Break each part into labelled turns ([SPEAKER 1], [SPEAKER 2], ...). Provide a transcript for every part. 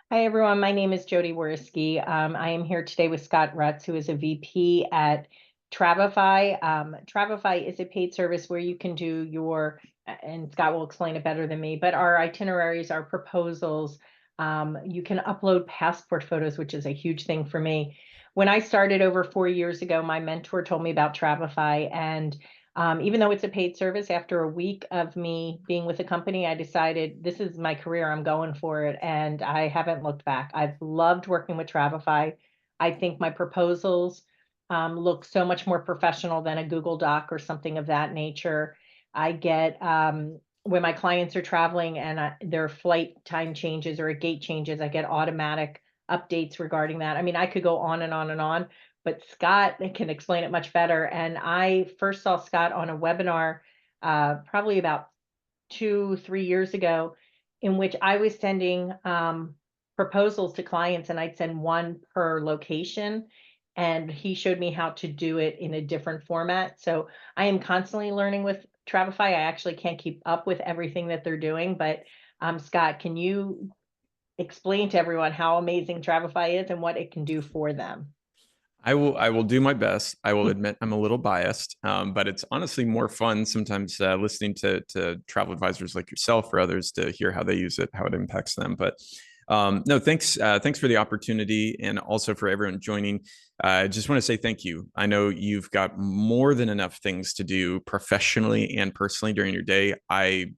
[SPEAKER 1] Hi, everyone. My name is Jodi. I am here today with Scott Rutz, who is a VP at Travefy. Travefy is a paid service where you can do and Scott will explain it better than me, but our itineraries, our proposals, you can upload passport photos, which is a huge thing for me. When I started over 4 years ago, my mentor told me about Travefy, and even though it's a paid service, after a week of me being with the company, I decided this is my career. I'm going for it. And I haven't looked back. I've loved working with Travefy. I think my proposals look so much more professional than a Google Doc or something of that nature. I get, when my clients are traveling and their flight time changes or a gate changes, I get automatic updates regarding that. I mean, I could go on and on and on, but Scott can explain it much better. And I first saw Scott on a webinar probably about 2, 3 years ago, in which I was sending proposals to clients, and I'd send one per location. And he showed me how to do it in a different format. So I am constantly learning with Travefy. I actually can't keep up with everything that they're doing, but Scott, can you explain to everyone how amazing Travefy is and what it can do for them?
[SPEAKER 2] I will do my best. I will admit I'm a little biased, but it's honestly more fun sometimes listening to travel advisors like yourself or others to hear how they use it, how it impacts them. But no, thanks for the opportunity and also for everyone joining. I just want to say thank you. I know you've got more than enough things to do professionally and personally during your day. I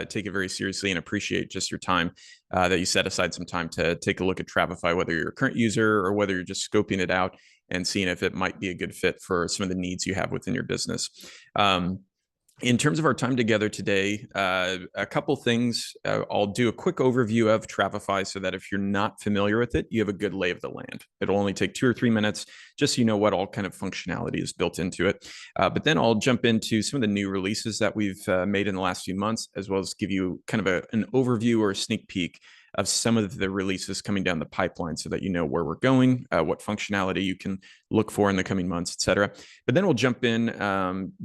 [SPEAKER 2] take it very seriously and appreciate just your time that you set aside some time to take a look at Travefy, whether you're a current user or whether you're just scoping it out and seeing if it might be a good fit for some of the needs you have within your business. Um, in terms of our time together today, a couple things. I'll do a quick overview of Travefy so that if you're not familiar with it, you have a good lay of the land. It'll only take 2 or 3 minutes, just so you know what all kind of functionality is built into it. But then I'll jump into some of the new releases that we've made in the last few months, as well as give you kind of an overview or a sneak peek of some of the releases coming down the pipeline so that you know where we're going, what functionality you can look for in the coming months, et cetera. But then we'll jump in.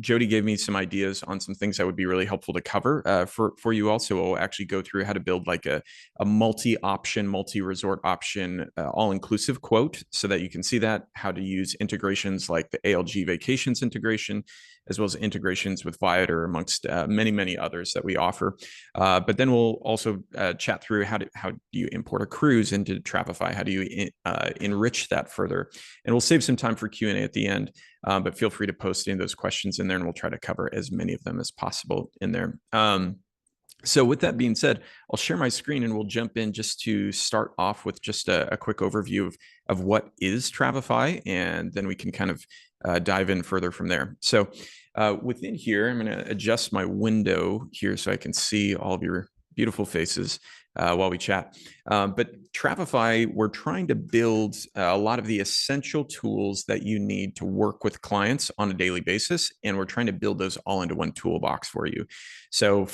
[SPEAKER 2] Jodi gave me some ideas on some things that would be really helpful to cover for you all. So we'll actually go through how to build like a multi-option, multi-resort option, all-inclusive quote so that you can see that, how to use integrations like the ALG vacations integration, as well as integrations with Viator, amongst many, many others that we offer. But then we'll also chat through how do you import a cruise into Travefy? How do you enrich that further? And we'll save some time for Q&A at the end, but feel free to post any of those questions in there and we'll try to cover as many of them as possible in there. So with that being said, I'll share my screen and we'll jump in just to start off with just a quick overview of what is Travefy, and then we can kind of dive in further from there. So within here, I'm going to adjust my window here so I can see all of your beautiful faces while we chat. But Travefy, we're trying to build a lot of the essential tools that you need to work with clients on a daily basis. And we're trying to build those all into one toolbox for you. So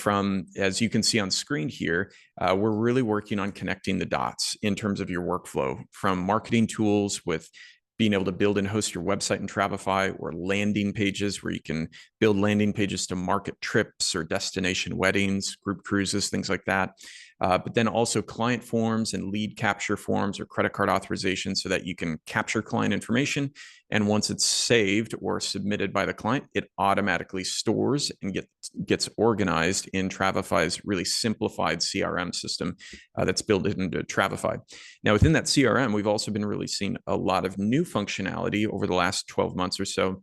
[SPEAKER 2] as you can see on screen here, we're really working on connecting the dots in terms of your workflow, from marketing tools with being able to build and host your website in Travefy, or landing pages where you can build landing pages to market trips or destination weddings, group cruises, things like that. But then also client forms and lead capture forms or credit card authorization so that you can capture client information. And once it's saved or submitted by the client, it automatically stores and gets organized in Travefy's really simplified CRM system that's built into Travefy. Now, within that CRM, we've also been releasing a lot of new functionality over the last 12 months or so,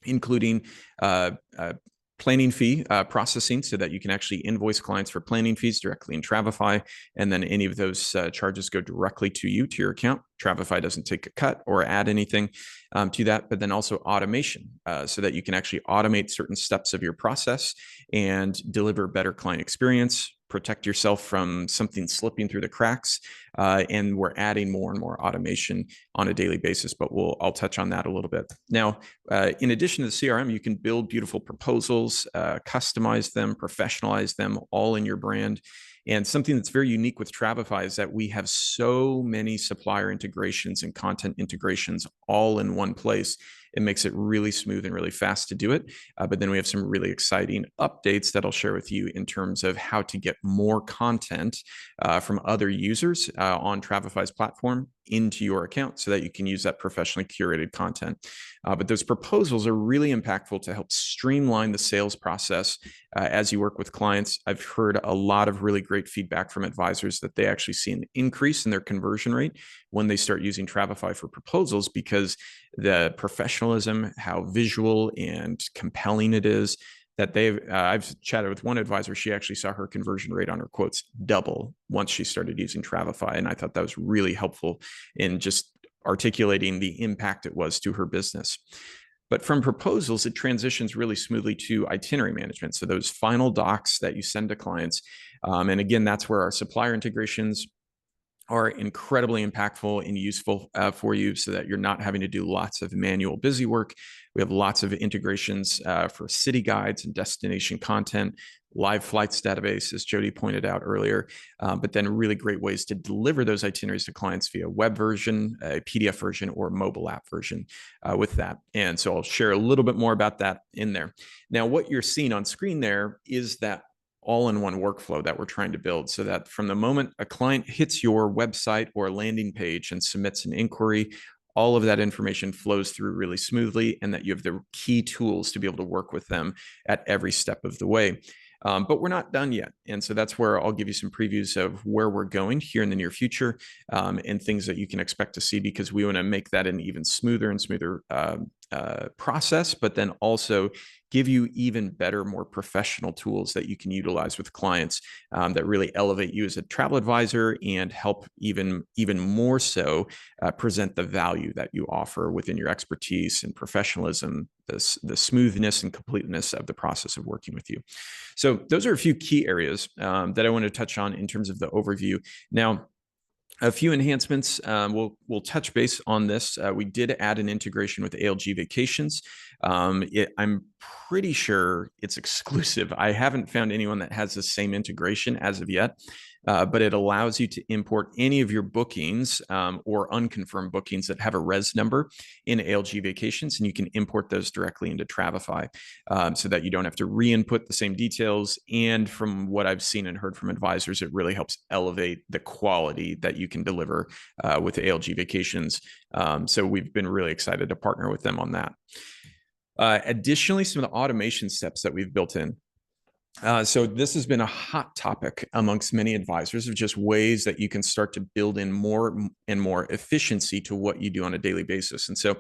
[SPEAKER 2] including planning fee processing so that you can actually invoice clients for planning fees directly in Travefy. And then any of those charges go directly to you, to your account. Travefy doesn't take a cut or add anything to that, but then also automation so that you can actually automate certain steps of your process and deliver better client experience, protect yourself from something slipping through the cracks. And we're adding more and more automation on a daily basis, but I'll touch on that a little bit. Now, in addition to the CRM, you can build beautiful proposals, customize them, professionalize them, all in your brand. And something that's very unique with Travefy is that we have so many supplier integrations and content integrations all in one place. It makes it really smooth and really fast to do it. But then we have some really exciting updates that I'll share with you in terms of how to get more content from other users on Travefy's platform into your account so that you can use that professionally curated content. But those proposals are really impactful to help streamline the sales process as you work with clients. I've heard a lot of really great feedback from advisors that they actually see an increase in their conversion rate when they start using Travefy for proposals, because the professionalism, how visual and compelling it is, that I've chatted with one advisor. She actually saw her conversion rate on her quotes double once she started using Travefy. And I thought that was really helpful in just articulating the impact it was to her business. But from proposals, it transitions really smoothly to itinerary management. So those final docs that you send to clients. And again, that's where our supplier integrations are incredibly impactful and useful for you, so that you're not having to do lots of manual busy work. We have lots of integrations for city guides and destination content, live flights database, as Jodi pointed out earlier, but then really great ways to deliver those itineraries to clients via web version, a PDF version, or mobile app version with that. And so I'll share a little bit more about that in there. Now, what you're seeing on screen there is that all-in-one workflow that we're trying to build, so that from the moment a client hits your website or landing page and submits an inquiry, all of that information flows through really smoothly, and that you have the key tools to be able to work with them at every step of the way. But we're not done yet. And so that's where I'll give you some previews of where we're going here in the near future, and things that you can expect to see, because we want to make that an even smoother and smoother process, but then also give you even better, more professional tools that you can utilize with clients that really elevate you as a travel advisor and help even more so present the value that you offer within your expertise and professionalism, the smoothness and completeness of the process of working with you. So those are a few key areas that I want to touch on in terms of the overview. Now, a few enhancements. We'll touch base on this. We did add an integration with ALG Vacations. I'm pretty sure it's exclusive. I haven't found anyone that has the same integration as of yet, but it allows you to import any of your bookings or unconfirmed bookings that have a res number in ALG Vacations, and you can import those directly into Travefy, so that you don't have to re-input the same details. And from what I've seen and heard from advisors, it really helps elevate the quality that you can deliver with ALG Vacations. So we've been really excited to partner with them on that. Additionally, some of the automation steps that we've built in. So this has been a hot topic amongst many advisors, of just ways that you can start to build in more and more efficiency to what you do on a daily basis. And so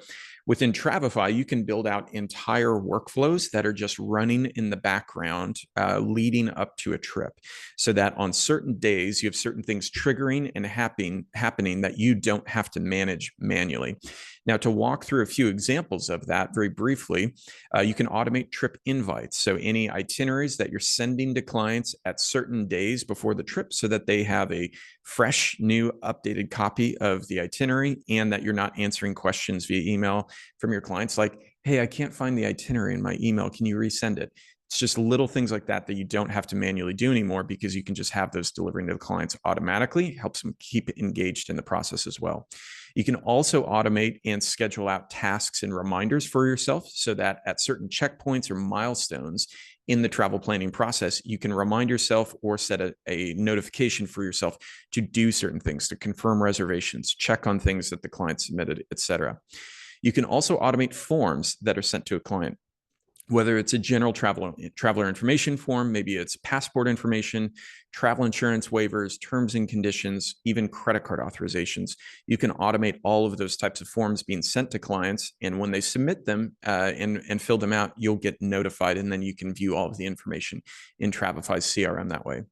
[SPEAKER 2] within Travefy, you can build out entire workflows that are just running in the background leading up to a trip, so that on certain days you have certain things triggering and happening that you don't have to manage manually. Now, to walk through a few examples of that very briefly, you can automate trip invites. So any itineraries that you're sending to clients at certain days before the trip, so that they have a fresh, new, updated copy of the itinerary, and that you're not answering questions via email from your clients like, hey, I can't find the itinerary in my email. Can you resend it? It's just little things like that that you don't have to manually do anymore, because you can just have those delivering to the clients automatically. Helps them keep engaged in the process as well. You can also automate and schedule out tasks and reminders for yourself, so that at certain checkpoints or milestones in the travel planning process, you can remind yourself or set a notification for yourself to do certain things, to confirm reservations, check on things that the client submitted, etc. You can also automate forms that are sent to a client, whether it's a general traveler information form, maybe it's passport information, travel insurance waivers, terms and conditions, even credit card authorizations. You can automate all of those types of forms being sent to clients. And when they submit them and fill them out, you'll get notified, and then you can view all of the information in Travefy's CRM that way.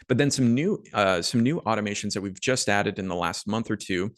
[SPEAKER 2] But then some new automations that we've just added in the last month or two.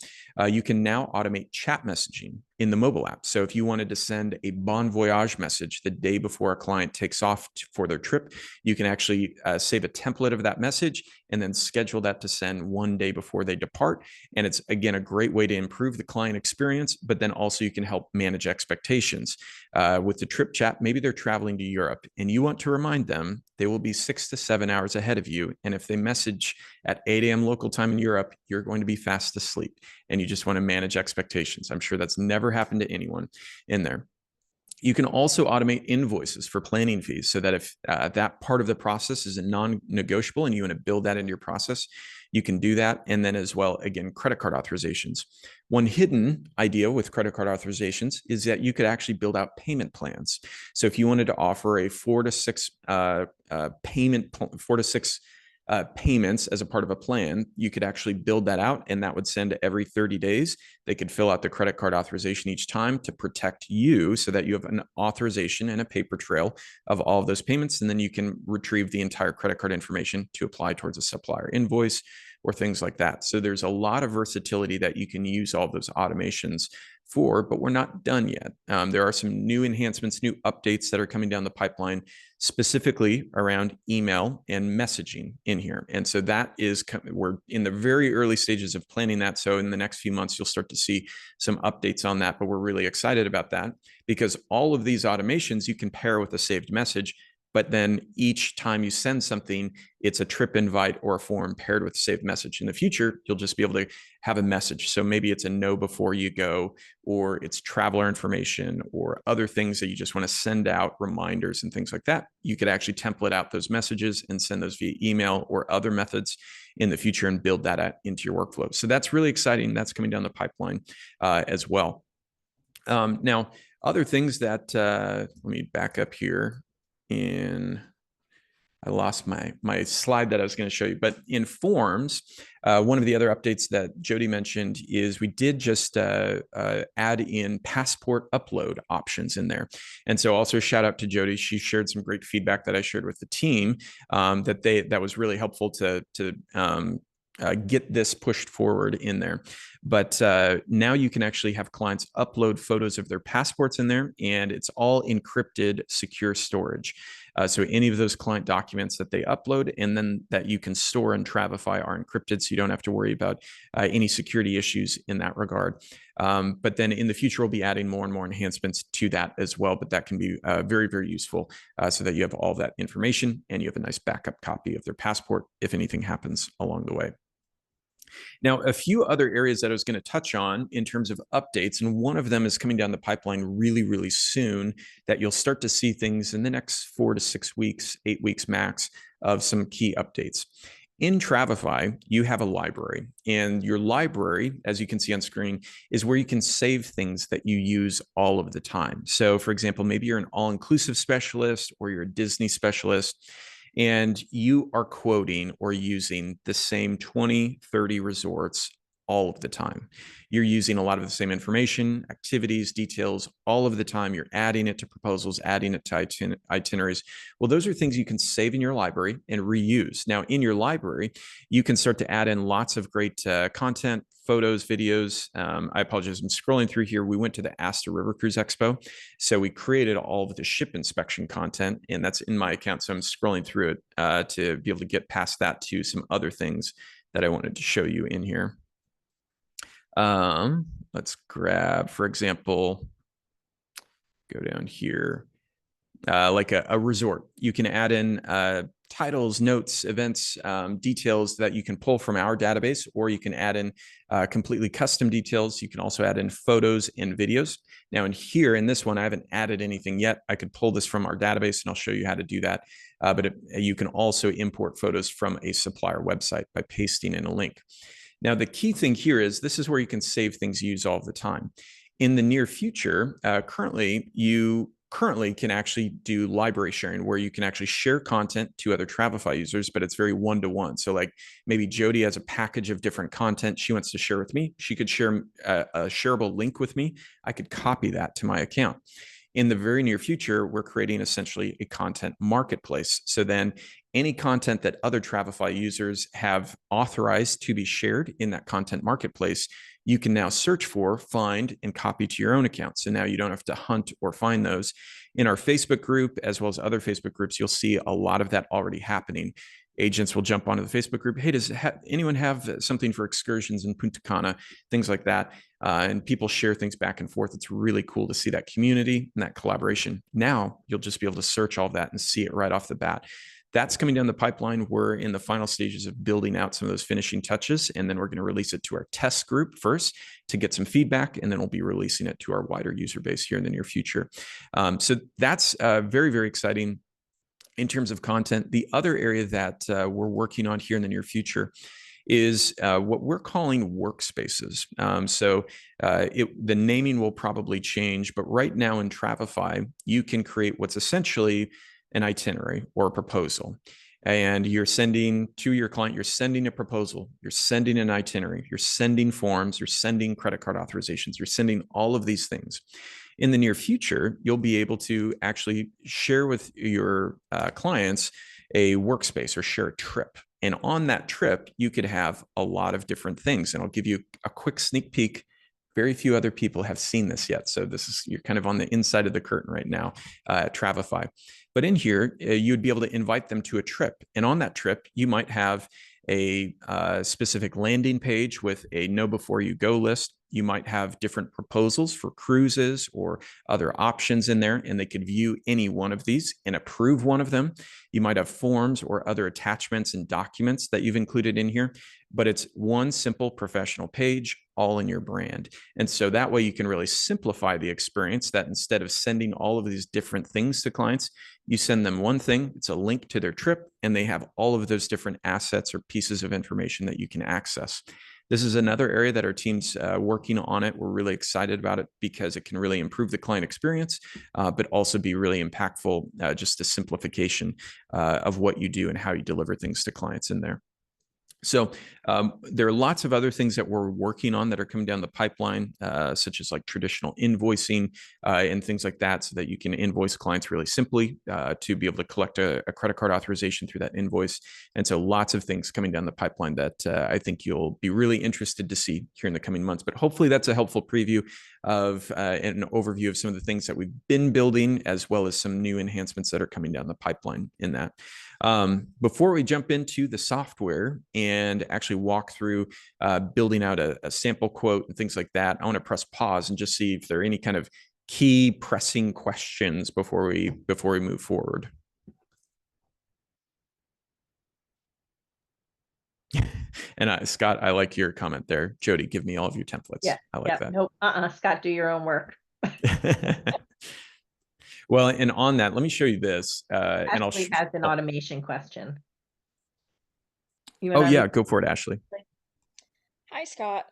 [SPEAKER 2] You can now automate chat messaging in the mobile app. So if you wanted to send a bon voyage message the day before a client takes off for their trip, you can actually save a template of that message and then schedule that to send one day before they depart. And it's, again, a great way to improve the client experience, but then also you can help manage expectations. With the trip chat, maybe they're traveling to Europe and you want to remind them they will be 6 to 7 hours ahead of you. And if they message at 8 a.m. local time in Europe, you're going to be fast asleep, and you just want to manage expectations. I'm sure that's never happened to anyone in there. You can also automate invoices for planning fees so that if that part of the process is a non-negotiable and you want to build that into your process, you can do that. And then as well, again, credit card authorizations. One hidden idea with credit card authorizations is that you could actually build out payment plans. So if you wanted to offer a 4 to 6 payments as a part of a plan, you could actually build that out, and that would send every 30 days. They could fill out the credit card authorization each time to protect you so that you have an authorization and a paper trail of all of those payments. And then you can retrieve the entire credit card information to apply towards a supplier invoice or things like that. So there's a lot of versatility that you can use all of those automations for, but we're not done yet. There are some new enhancements, new updates that are coming down the pipeline, specifically around email and messaging in here. And so we're in the very early stages of planning that. So in the next few months, you'll start to see some updates on that, but we're really excited about that because all of these automations you can pair with a saved message. But then each time you send something, it's a trip invite or a form paired with a saved message. In the future, you'll just be able to have a message. So maybe it's a know before you go, or it's traveler information or other things that you just want to send out, reminders and things like that. You could actually template out those messages and send those via email or other methods in the future and build that into your workflow. So that's really exciting. That's coming down the pipeline as well. Now, other things that, let me back up here. I lost my slide that I was going to show you, but in forms, one of the other updates that Jodi mentioned is we did just add in passport upload options in there. And so also shout out to Jodi. She shared some great feedback that I shared with the team that was really helpful to get this pushed forward in there. But now you can actually have clients upload photos of their passports in there, and it's all encrypted, secure storage. So any of those client documents that they upload and then that you can store in Travefy are encrypted, so you don't have to worry about any security issues in that regard. But then in the future, we'll be adding more and more enhancements to that as well. But that can be very, very useful so that you have all that information and you have a nice backup copy of their passport if anything happens along the way. Now, a few other areas that I was going to touch on in terms of updates, and one of them is coming down the pipeline really, really soon, that you'll start to see things in the next 4 to 6 weeks, 8 weeks max of some key updates. In Travefy, you have a library, and your library, as you can see on screen, is where you can save things that you use all of the time. So for example, maybe you're an all-inclusive specialist or you're a Disney specialist, and you are quoting or using the same 20, 30 resorts all of the time. You're using a lot of the same information, activities, details all of the time. You're adding it to proposals, adding it to itineraries. Well, those are things you can save in your library and reuse. Now, in your library, you can start to add in lots of great content, photos, videos. I apologize, I'm scrolling through here. We went to the Asta River Cruise Expo. So we created all of the ship inspection content, and that's in my account. So I'm scrolling through it to be able to get past that to some other things that I wanted to show you in here. Let's grab, for example, go down here, like a resort. You can add in titles, notes, events, details that you can pull from our database, or you can add in completely custom details. You can also add in photos and videos. Now in here, in this one, I haven't added anything yet. I could pull this from our database and I'll show you how to do that. But you can also import photos from a supplier website by pasting in a link. Now, the key thing here is this is where you can save things you use all the time. In the near future, you currently can actually do library sharing where you can actually share content to other Travefy users, but it's very one-to-one. So like maybe Jodi has a package of different content she wants to share with me. She could share a shareable link with me. I could copy that to my account. In the very near future, we're creating essentially a content marketplace. So then any content that other Travefy users have authorized to be shared in that content marketplace, you can now search for, find, and copy to your own account. So now you don't have to hunt or find those. In our Facebook group, as well as other Facebook groups, you'll see a lot of that already happening. Agents will jump onto the Facebook group. Hey, does anyone have something for excursions in Punta Cana? Things like that. And people share things back and forth. It's really cool to see that community and that collaboration. Now you'll just be able to search all that and see it right off the bat. That's coming down the pipeline. We're in the final stages of building out some of those finishing touches, and then we're going to release it to our test group first to get some feedback, and then we'll be releasing it to our wider user base here in the near future. So that's very, very exciting in terms of content. The other area that we're working on here in the near future is what we're calling workspaces. The naming will probably change, but right now in Travefy, you can create what's essentially an itinerary or a proposal. And you're sending to your client, you're sending a proposal, you're sending an itinerary, you're sending forms, you're sending credit card authorizations, you're sending all of these things. In the near future, you'll be able to actually share with your clients a workspace or share a trip. And on that trip, you could have a lot of different things. And I'll give you a quick sneak peek. Very few other people have seen this yet. So you're kind of on the inside of the curtain right now at Travefy. But in here, you'd be able to invite them to a trip. And on that trip, you might have a specific landing page with a know before you go list. You might have different proposals for cruises or other options in there, and they could view any one of these and approve one of them. You might have forms or other attachments and documents that you've included in here, but it's one simple professional page, all in your brand. And so that way you can really simplify the experience, that instead of sending all of these different things to clients, you send them one thing, it's a link to their trip, and they have all of those different assets or pieces of information that you can access. This is another area that our team's working on it. We're really excited about it because it can really improve the client experience, but also be really impactful, just a simplification of what you do and how you deliver things to clients in there. So there are lots of other things that we're working on that are coming down the pipeline, such as like traditional invoicing and things like that, so that you can invoice clients really simply to be able to collect a credit card authorization through that invoice. And so lots of things coming down the pipeline that I think you'll be really interested to see here in the coming months. But hopefully that's a helpful preview of an overview of some of the things that we've been building, as well as some new enhancements that are coming down the pipeline in that. Before we jump into the software and actually walk through building out a sample quote and things like that, I want to press pause and just see if there are any kind of key pressing questions before we move forward. And Scott, I like your comment there. Jodi, give me all of your templates.
[SPEAKER 1] Yeah,
[SPEAKER 2] I like that.
[SPEAKER 1] Nope. Scott, do your own work.
[SPEAKER 2] Well, and on that, let me show you this. And
[SPEAKER 1] Ashley has an automation question.
[SPEAKER 2] Oh yeah, go for it, Ashley.
[SPEAKER 3] Hi, Scott.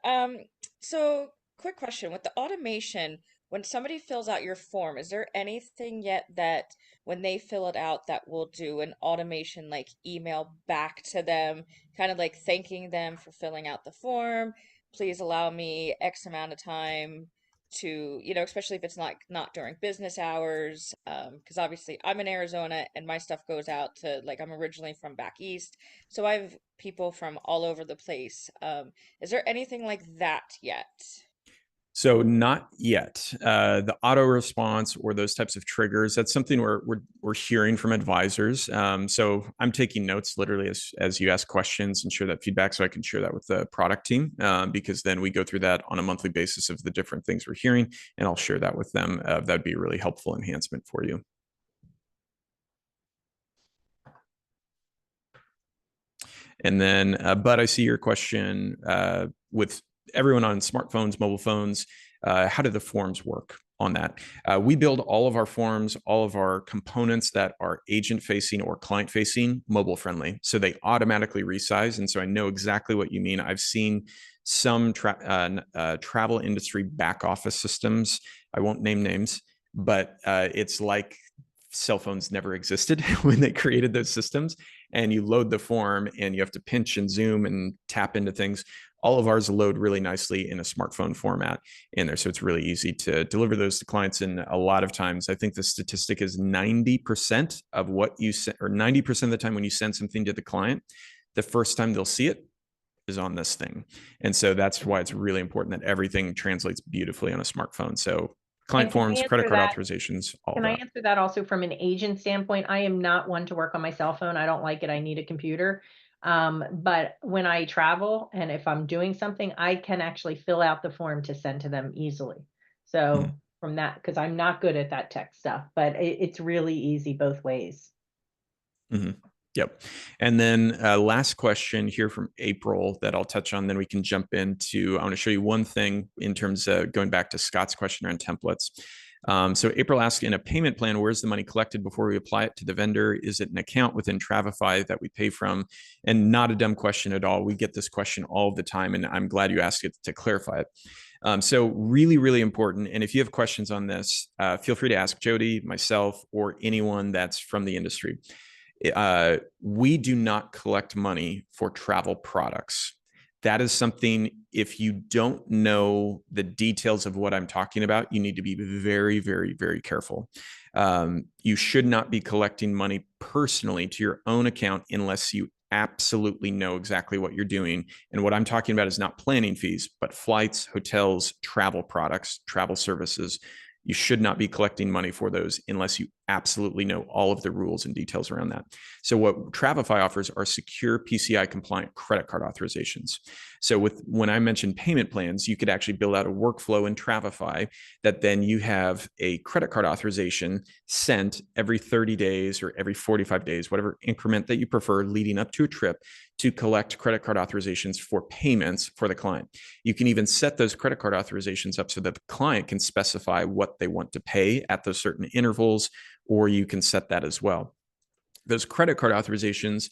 [SPEAKER 3] So quick question. With the automation, when somebody fills out your form, is there anything yet that when they fill it out that will do an automation like email back to them, kind of like thanking them for filling out the form? Please allow me X amount of time to, especially if it's not during business hours, because obviously I'm in Arizona and my stuff goes out to, like, I'm originally from back east, so I have people from all over the place. Is there anything like that yet?
[SPEAKER 2] So not yet. The auto response or those types of triggers, that's something we're hearing from advisors. So I'm taking notes literally as you ask questions and share that feedback, so I can share that with the product team, because then we go through that on a monthly basis of the different things we're hearing, and I'll share that with them. That'd be a really helpful enhancement for you. And then, Bud, I see your question with everyone on smartphones, mobile phones. How do the forms work on that? We build all of our forms, all of our components that are agent facing or client facing, mobile friendly. So they automatically resize. And so I know exactly what you mean. I've seen some travel industry back office systems. I won't name names, but it's like cell phones never existed when they created those systems. And you load the form and you have to pinch and zoom and tap into things. All of ours load really nicely in a smartphone format in there. So it's really easy to deliver those to clients. And a lot of times, I think the statistic is 90% of what you send, or 90% of the time when you send something to the client, the first time they'll see it is on this thing. And so that's why it's really important that everything translates beautifully on a smartphone. So client forms, credit card authorizations, all
[SPEAKER 1] Can
[SPEAKER 2] that.
[SPEAKER 1] I answer that also from an agent standpoint? I am not one to work on my cell phone. I don't like it. I need a computer. But when I travel and if I'm doing something, I can actually fill out the form to send to them easily. So from that, because I'm not good at that tech stuff, but it's really easy both ways.
[SPEAKER 2] Yep. And then last question here from April that I'll touch on, then we can jump into, I want to show you one thing in terms of going back to Scott's question around templates. So April asked, in a payment plan, where's the money collected before we apply it to the vendor? Is it an account within Travefy that we pay from? And not a dumb question at all. We get this question all the time, and I'm glad you asked it to clarify it. So really, really important. And if you have questions on this, feel free to ask Jodi, myself, or anyone that's from the industry. We do not collect money for travel products. That is something, if you don't know the details of what I'm talking about, you need to be very, very, very careful. You should not be collecting money personally to your own account unless you absolutely know exactly what you're doing. And what I'm talking about is not planning fees, but flights, hotels, travel products, travel services. You should not be collecting money for those unless you absolutely know all of the rules and details around that. So what Travefy offers are secure PCI compliant credit card authorizations. So when I mentioned payment plans, you could actually build out a workflow in Travefy that then you have a credit card authorization sent every 30 days or every 45 days, whatever increment that you prefer leading up to a trip, to collect credit card authorizations for payments for the client. You can even set those credit card authorizations up so that the client can specify what they want to pay at those certain intervals, or you can set that as well. Those credit card authorizations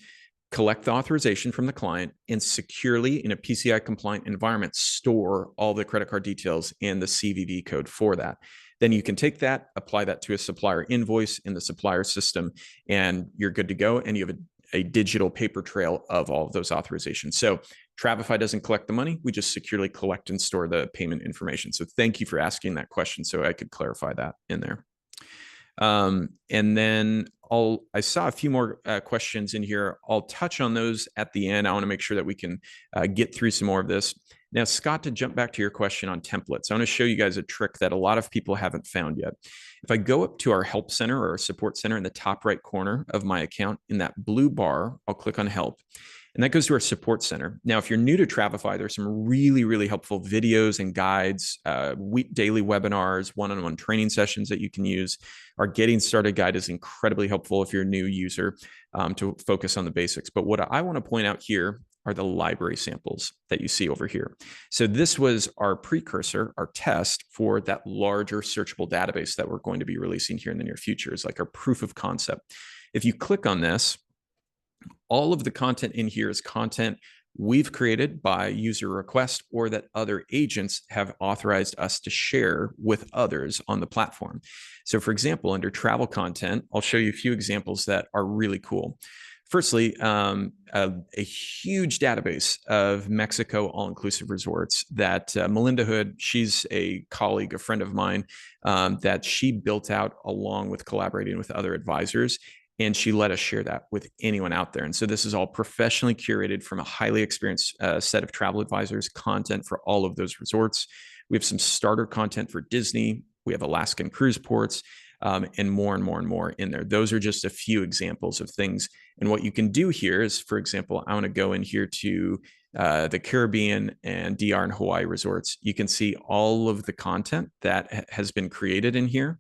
[SPEAKER 2] collect the authorization from the client and securely, in a PCI compliant environment, store all the credit card details and the CVV code for that. Then you can take that, apply that to a supplier invoice in the supplier system, and you're good to go. And you have a digital paper trail of all of those authorizations. So Travefy doesn't collect the money. We just securely collect and store the payment information. So thank you for asking that question, so I could clarify that in there. And then I saw a few more questions in here. I'll touch on those at the end. I want to make sure that we can get through some more of this. Now, Scott, to jump back to your question on templates, I want to show you guys a trick that a lot of people haven't found yet. If I go up to our help center or our support center in the top right corner of my account, in that blue bar, I'll click on help. And that goes to our support center. Now, if you're new to Travefy, there's some really, really helpful videos and guides, daily webinars, one-on-one training sessions that you can use. Our Getting Started guide is incredibly helpful if you're a new user, to focus on the basics. But what I want to point out here are the library samples that you see over here. So this was our precursor, our test for that larger searchable database that we're going to be releasing here in the near future. It's like our proof of concept. If you click on this, all of the content in here is content we've created by user request, or that other agents have authorized us to share with others on the platform. So for example, under travel content, I'll show you a few examples that are really cool. Firstly, a huge database of Mexico all-inclusive resorts that Melinda Hood, she's a colleague, a friend of mine, that she built out along with collaborating with other advisors. And she let us share that with anyone out there. And so this is all professionally curated from a highly experienced set of travel advisors, content for all of those resorts. We have some starter content for Disney. We have Alaskan cruise ports, and more and more and more in there. Those are just a few examples of things. And what you can do here is, for example, I want to go in here to the Caribbean and DR and Hawaii resorts. You can see all of the content that has been created in here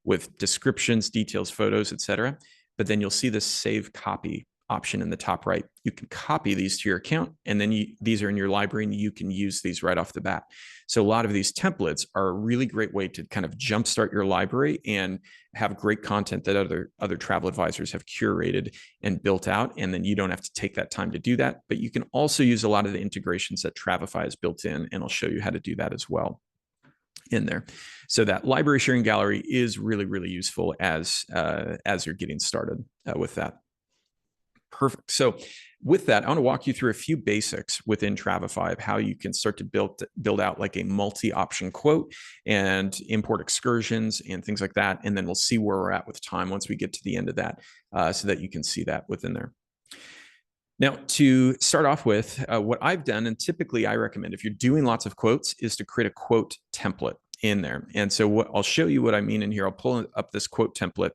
[SPEAKER 2] with descriptions, details, photos, etc. But then you'll see this save copy option in the top right. You can copy these to your account, and then these are in your library, and you can use these right off the bat. So a lot of these templates are a really great way to kind of jumpstart your library and have great content that other travel advisors have curated and built out. And then you don't have to take that time to do that. But you can also use a lot of the integrations that Travefy has built in, and I'll show you how to do that as well in there. So that library sharing gallery is really, really useful as you're getting started with that. Perfect. So with that, I want to walk you through a few basics within Travefy of how you can start to build out like a multi-option quote and import excursions and things like that. And then we'll see where we're at with time once we get to the end of that, so that you can see that within there. Now, to start off with, what I've done, and typically I recommend if you're doing lots of quotes, is to create a quote template in there. And so I'll show you what I mean in here. I'll pull up this quote template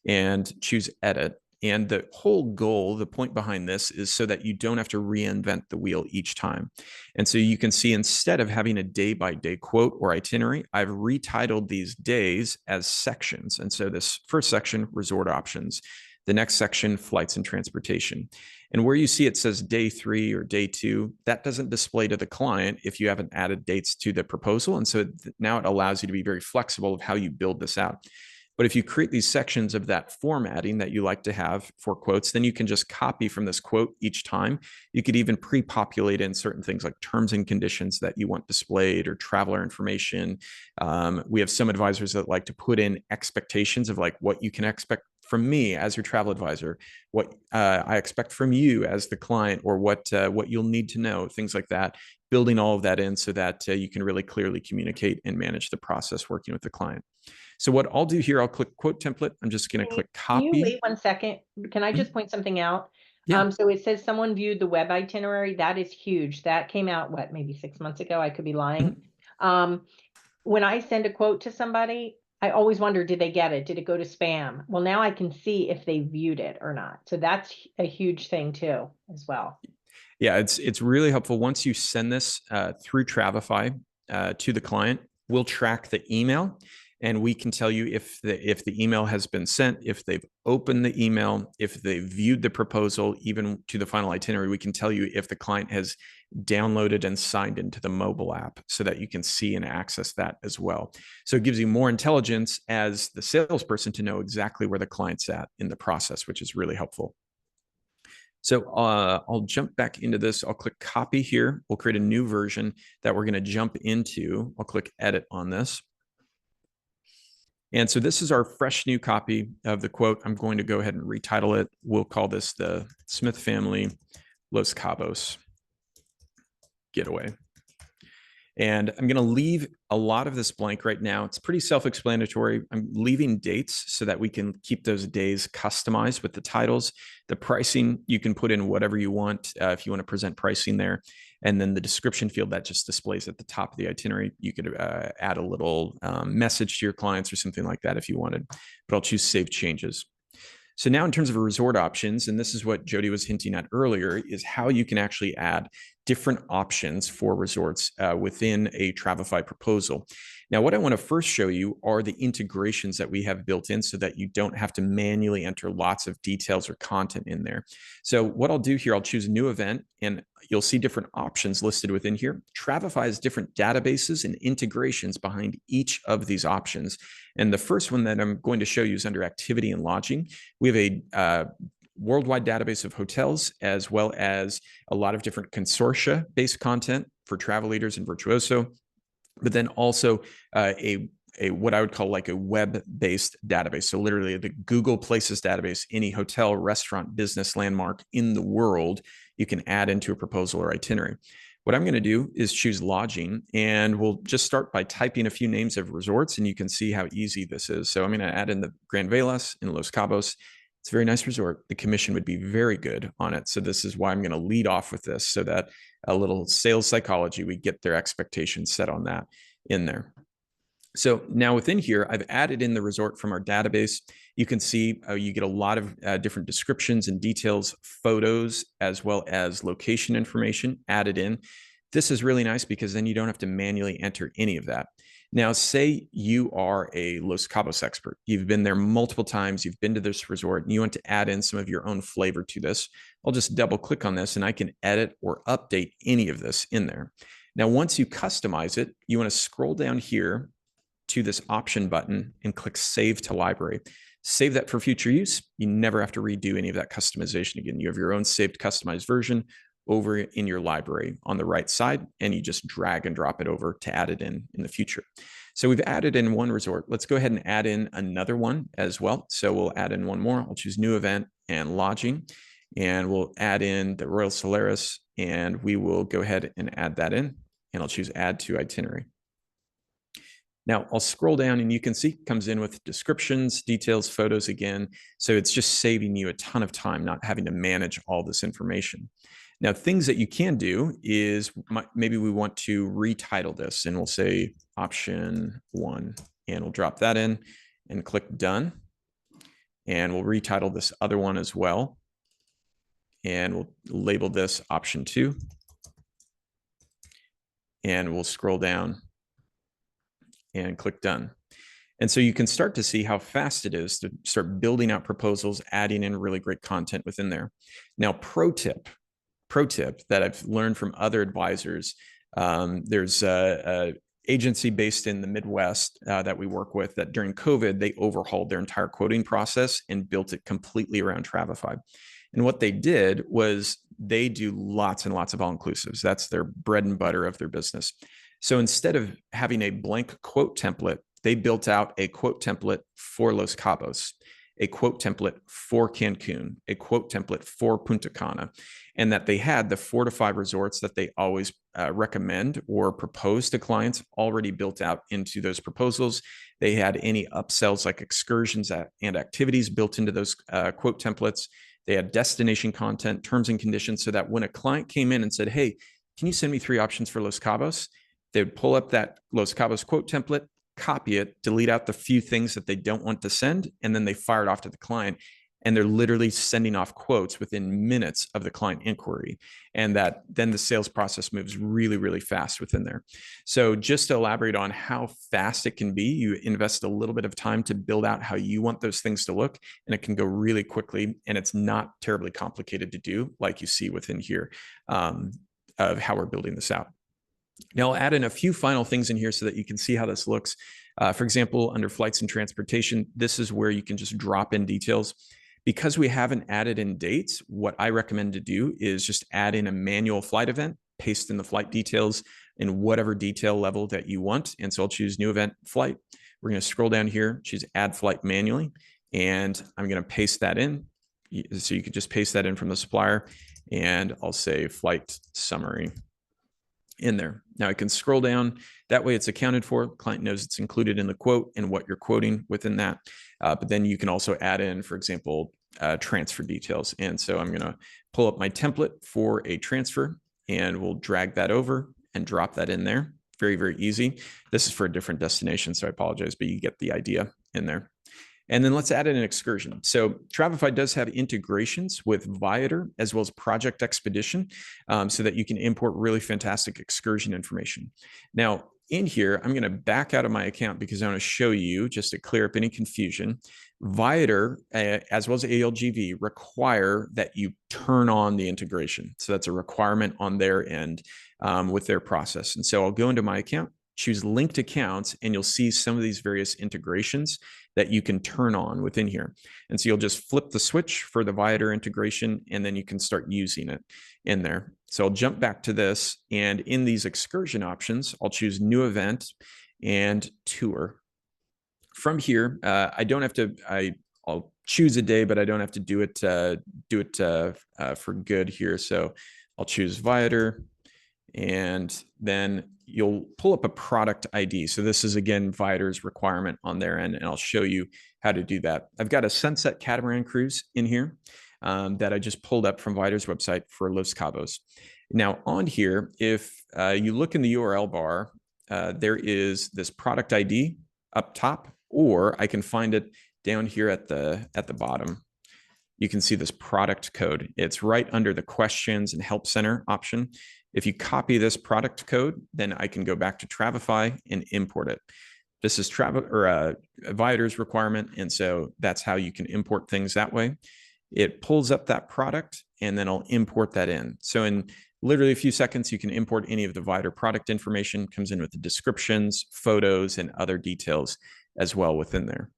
[SPEAKER 2] and choose edit. And the whole goal, the point behind this, is so that you don't have to reinvent the wheel each time. And so you can see, instead of having a day-by-day quote or itinerary, I've retitled these days as sections. And so this first section, resort options. The next section, flights and transportation. And where you see it says day 3 or day 2, that doesn't display to the client if you haven't added dates to the proposal. And so now it allows you to be very flexible of how you build this out. But if you create these sections of that formatting that you like to have for quotes, then you can just copy from this quote each time. You could even pre-populate in certain things like terms and conditions that you want displayed or traveler information. We have some advisors that like to put in expectations of like what you can expect from me as your travel advisor, what I expect from you as the client, or what you'll need to know, things like that. Building all of that in so that you can really clearly communicate and manage the process working with the client. So what I'll do here, I'll click quote template. I'm just going to click
[SPEAKER 1] Can you
[SPEAKER 2] copy.
[SPEAKER 1] wait 1 second? Can I just point something out?
[SPEAKER 2] Yeah.
[SPEAKER 1] So it says someone viewed the web itinerary. That is huge. That came out, what, maybe 6 months ago? I could be lying. When I send a quote to somebody, I always wonder, did they get it? Did it go to spam? Well, now I can see if they viewed it or not. So that's a huge thing too, as well.
[SPEAKER 2] Yeah, it's really helpful. Once you send this through Travefy to the client, we'll track the email, and we can tell you if the email has been sent, if they've opened the email, if they viewed the proposal, even to the final itinerary. We can tell you if the client has downloaded and signed into the mobile app so that you can see and access that as well. So it gives you more intelligence as the salesperson to know exactly where the client's at in the process, which is really helpful. So I'll jump back into this. I'll click copy here. We'll create a new version that we're going to jump into. I'll click edit on this. And so this is our fresh new copy of the quote. I'm going to go ahead and retitle it. We'll call this the Smith Family Los Cabos Getaway. And I'm going to leave a lot of this blank right now. It's pretty self-explanatory. I'm leaving dates so that we can keep those days customized with the titles. The pricing, you can put in whatever you want if you want to present pricing there. And then the description field that just displays at the top of the itinerary, you could add a little message to your clients or something like that if you wanted. But I'll choose Save Changes. So now in terms of resort options, and this is what Jodi was hinting at earlier, is how you can actually add different options for resorts within a Travefy proposal. Now, what I want to first show you are the integrations that we have built in so that you don't have to manually enter lots of details or content in there. So what I'll do here, I'll choose a new event, and you'll see different options listed within here. Travefy has different databases and integrations behind each of these options. And the first one that I'm going to show you is under activity and lodging. We have a worldwide database of hotels, as well as a lot of different consortia-based content for travel leaders and Virtuoso, but then also a what I would call like a web-based database. So literally the Google Places database, any hotel, restaurant, business landmark in the world, you can add into a proposal or itinerary. What I'm going to do is choose lodging, and we'll just start by typing a few names of resorts, and you can see how easy this is. So I'm going to add in the Grand Velas in Los Cabos. It's a very nice resort. The commission would be very good on it. So this is why I'm going to lead off with this, so that a little sales psychology, we get their expectations set on that in there. So now within here, I've added in the resort from our database. You can see you get a lot of different descriptions and details, photos, as well as location information added in. This is really nice because then you don't have to manually enter any of that. Now, say you are a Los Cabos expert. You've been there multiple times. You've been to this resort, and you want to add in some of your own flavor to this. I'll just double click on this, and I can edit or update any of this in there. Now, once you customize it, you want to scroll down here to this option button and click Save to Library. Save that for future use. You never have to redo any of that customization again. You have your own saved customized version over in your library on the right side, and you just drag and drop it over to add it in the future. So we've added in one resort. Let's go ahead and add in another one as well. So we'll add in one more. I'll choose new event and lodging, and we'll add in the Royal Solaris, and we will go ahead and add that in, and I'll choose add to itinerary. Now I'll scroll down, and you can see it comes in with descriptions, details, photos again. So it's just saving you a ton of time, not having to manage all this information. Now, things that you can do is maybe we want to retitle this, and we'll say option 1, and we'll drop that in and click done. And we'll retitle this other one as well. And we'll label this option 2. And we'll scroll down and click done. And so you can start to see how fast it is to start building out proposals, adding in really great content within there. Now, pro tip that I've learned from other advisors. There's a agency based in the Midwest that we work with that during COVID, they overhauled their entire quoting process and built it completely around Travefy. And what they did was they do lots and lots of all-inclusives. That's their bread and butter of their business. So instead of having a blank quote template, they built out a quote template for Los Cabos, a quote template for Cancun, a quote template for Punta Cana, and that they had the 4 to 5 resorts that they always recommend or propose to clients already built out into those proposals. They had any upsells like excursions and activities built into those quote templates. They had destination content, terms and conditions, so that when a client came in and said, hey, can you send me 3 options for Los Cabos? They would pull up that Los Cabos quote template, copy it, delete out the few things that they don't want to send, and then they fire it off to the client. And they're literally sending off quotes within minutes of the client inquiry. And that then the sales process moves really, really fast within there. So just to elaborate on how fast it can be, you invest a little bit of time to build out how you want those things to look, and it can go really quickly. And it's not terribly complicated to do, like you see within here of how we're building this out. Now I'll add in a few final things in here so that you can see how this looks. For example, under flights and transportation, this is where you can just drop in details. Because we haven't added in dates, what I recommend to do is just add in a manual flight event, paste in the flight details in whatever detail level that you want. And so I'll choose new event flight. We're going to scroll down here, choose add flight manually, and I'm going to paste that in. So you could just paste that in from the supplier, and I'll say flight summary in there. Now I can scroll down. That way it's accounted for. Client knows it's included in the quote and what you're quoting within that. But then you can also add in, for example, transfer details. And so I'm going to pull up my template for a transfer, and we'll drag that over and drop that in there. Very, very easy. This is for a different destination, so I apologize, but you get the idea in there. And then let's add in an excursion. So Travefy does have integrations with Viator as well as Project Expedition, so that you can import really fantastic excursion information. Now, in here, I'm going to back out of my account because I want to show you, just to clear up any confusion, Viator, as well as ALGV, require that you turn on the integration. So that's a requirement on their end with their process. And so I'll go into my account, choose linked accounts, and you'll see some of these various integrations that you can turn on within here. And so you'll just flip the switch for the Viator integration, and then you can start using it in there. So I'll jump back to this, and in these excursion options, I'll choose new event and tour. From here, I don't have to, I'll choose a day, but I don't have to do it for good here. So I'll choose Viator, and then you'll pull up a product ID. So this is, again, Viator's requirement on their end, and I'll show you how to do that. I've got a sunset catamaran cruise in here that I just pulled up from Viator's website for Los Cabos. Now on here, if you look in the URL bar, there is this product ID up top, or I can find it down here at the bottom. You can see this product code. It's right under the questions and help center option. If you copy this product code, then I can go back to Travefy and import it. This is Viator's requirement, and so that's how you can import things that way. It pulls up that product, and then I'll import that in. So in literally a few seconds, you can import any of the Viator product information, comes in with the descriptions, photos, and other details as well within there.